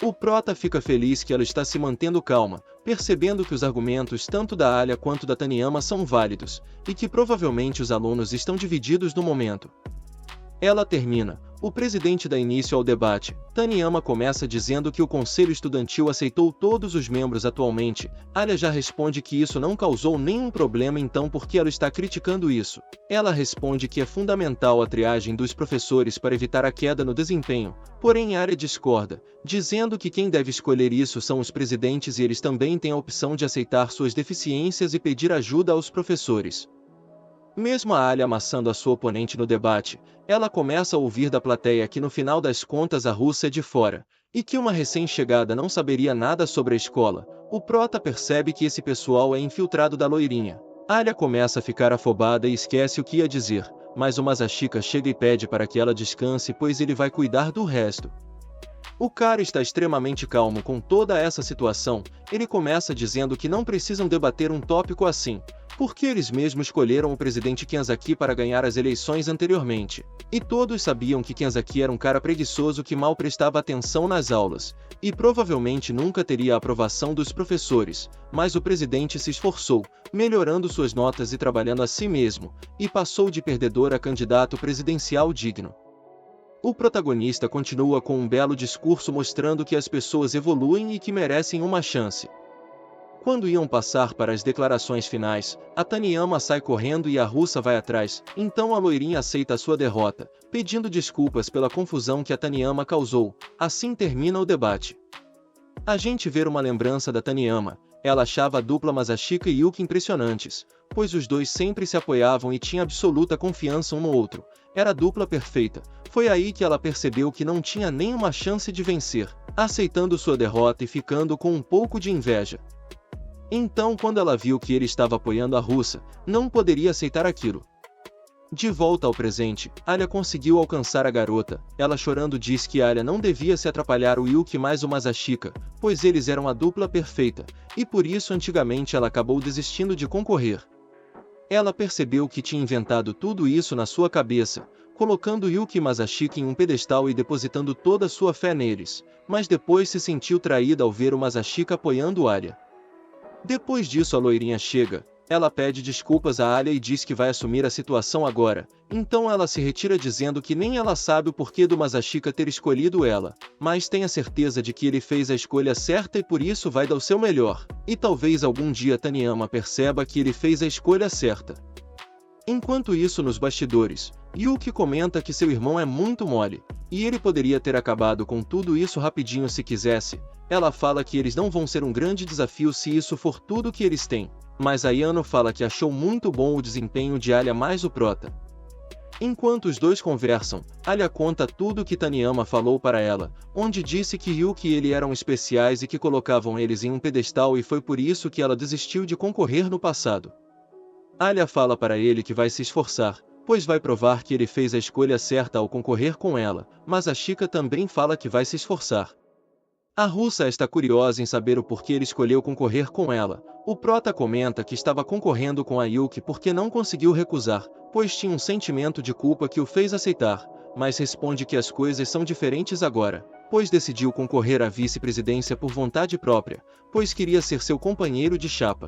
O prota fica feliz que ela está se mantendo calma, percebendo que os argumentos tanto da Alia quanto da Taniyama são válidos, e que provavelmente os alunos estão divididos no momento. Ela termina. O presidente dá início ao debate. Taniyama começa dizendo que o conselho estudantil aceitou todos os membros atualmente. Alia já responde que isso não causou nenhum problema, então por que ela está criticando isso? Ela responde que é fundamental a triagem dos professores para evitar a queda no desempenho, porém Alia discorda, dizendo que quem deve escolher isso são os presidentes e eles também têm a opção de aceitar suas deficiências e pedir ajuda aos professores. Mesmo a Alia amassando a sua oponente no debate, ela começa a ouvir da plateia que no final das contas a russa é de fora, e que uma recém-chegada não saberia nada sobre a escola. O prota percebe que esse pessoal é infiltrado da loirinha. Alia começa a ficar afobada e esquece o que ia dizer, mas o Masashika chega e pede para que ela descanse pois ele vai cuidar do resto. O cara está extremamente calmo com toda essa situação. Ele começa dizendo que não precisam debater um tópico assim, porque eles mesmos escolheram o presidente Kenzaki para ganhar as eleições anteriormente. E todos sabiam que Kenzaki era um cara preguiçoso que mal prestava atenção nas aulas, e provavelmente nunca teria a aprovação dos professores, mas o presidente se esforçou, melhorando suas notas e trabalhando a si mesmo, e passou de perdedor a candidato presidencial digno. O protagonista continua com um belo discurso mostrando que as pessoas evoluem e que merecem uma chance. Quando iam passar para as declarações finais, a Taniyama sai correndo e a russa vai atrás, então a loirinha aceita a sua derrota, pedindo desculpas pela confusão que a Taniyama causou. Assim termina o debate. A gente vê uma lembrança da Taniyama. Ela achava a dupla Masashika e Yuki impressionantes, pois os dois sempre se apoiavam e tinham absoluta confiança um no outro. Era a dupla perfeita. Foi aí que ela percebeu que não tinha nenhuma chance de vencer, aceitando sua derrota e ficando com um pouco de inveja. Então quando ela viu que ele estava apoiando a russa, não poderia aceitar aquilo. De volta ao presente, Alia conseguiu alcançar a garota. Ela chorando diz que Alia não devia se atrapalhar o Yuki mais o Masashika, pois eles eram a dupla perfeita, e por isso antigamente ela acabou desistindo de concorrer. Ela percebeu que tinha inventado tudo isso na sua cabeça, colocando Yuki e Masashika em um pedestal e depositando toda sua fé neles, mas depois se sentiu traída ao ver o Masashika apoiando Alia. Depois disso a loirinha chega. Ela pede desculpas a Alia e diz que vai assumir a situação agora, então ela se retira dizendo que nem ela sabe o porquê do Masashika ter escolhido ela, mas tem a certeza de que ele fez a escolha certa e por isso vai dar o seu melhor, e talvez algum dia Taniyama perceba que ele fez a escolha certa. Enquanto isso nos bastidores, Yuki comenta que seu irmão é muito mole, e ele poderia ter acabado com tudo isso rapidinho se quisesse. Ela fala que eles não vão ser um grande desafio se isso for tudo que eles têm. Mas Ayano fala que achou muito bom o desempenho de Alia mais o prota. Enquanto os dois conversam, Alia conta tudo o que Taniyama falou para ela, onde disse que Yuki e ele eram especiais e que colocavam eles em um pedestal e foi por isso que ela desistiu de concorrer no passado. Alia fala para ele que vai se esforçar, pois vai provar que ele fez a escolha certa ao concorrer com ela, mas a Chika também fala que vai se esforçar. A russa está curiosa em saber o porquê ele escolheu concorrer com ela. O prota comenta que estava concorrendo com a Yuki porque não conseguiu recusar, pois tinha um sentimento de culpa que o fez aceitar, mas responde que as coisas são diferentes agora, pois decidiu concorrer à vice-presidência por vontade própria, pois queria ser seu companheiro de chapa.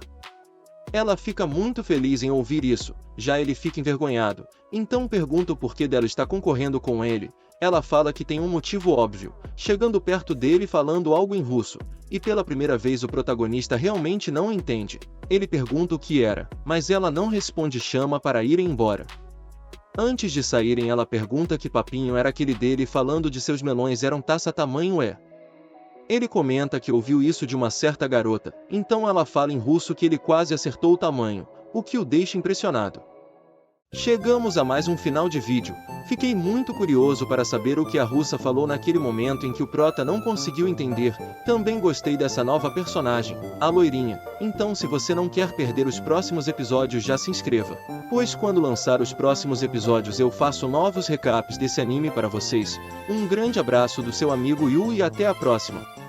Ela fica muito feliz em ouvir isso, já ele fica envergonhado, então pergunta o porquê dela estar concorrendo com ele. Ela fala que tem um motivo óbvio, chegando perto dele falando algo em russo, e pela primeira vez o protagonista realmente não entende. Ele pergunta o que era, mas ela não responde e chama para irem embora. Antes de saírem ela pergunta que papinho era aquele dele falando de seus melões eram taça tamanho é. Ele comenta que ouviu isso de uma certa garota, então ela fala em russo que ele quase acertou o tamanho, o que o deixa impressionado. Chegamos a mais um final de vídeo. Fiquei muito curioso para saber o que a russa falou naquele momento em que o prota não conseguiu entender. Também gostei dessa nova personagem, a loirinha. Então se você não quer perder os próximos episódios já se inscreva, pois quando lançar os próximos episódios eu faço novos recaps desse anime para vocês. Um grande abraço do seu amigo Yu e até a próxima.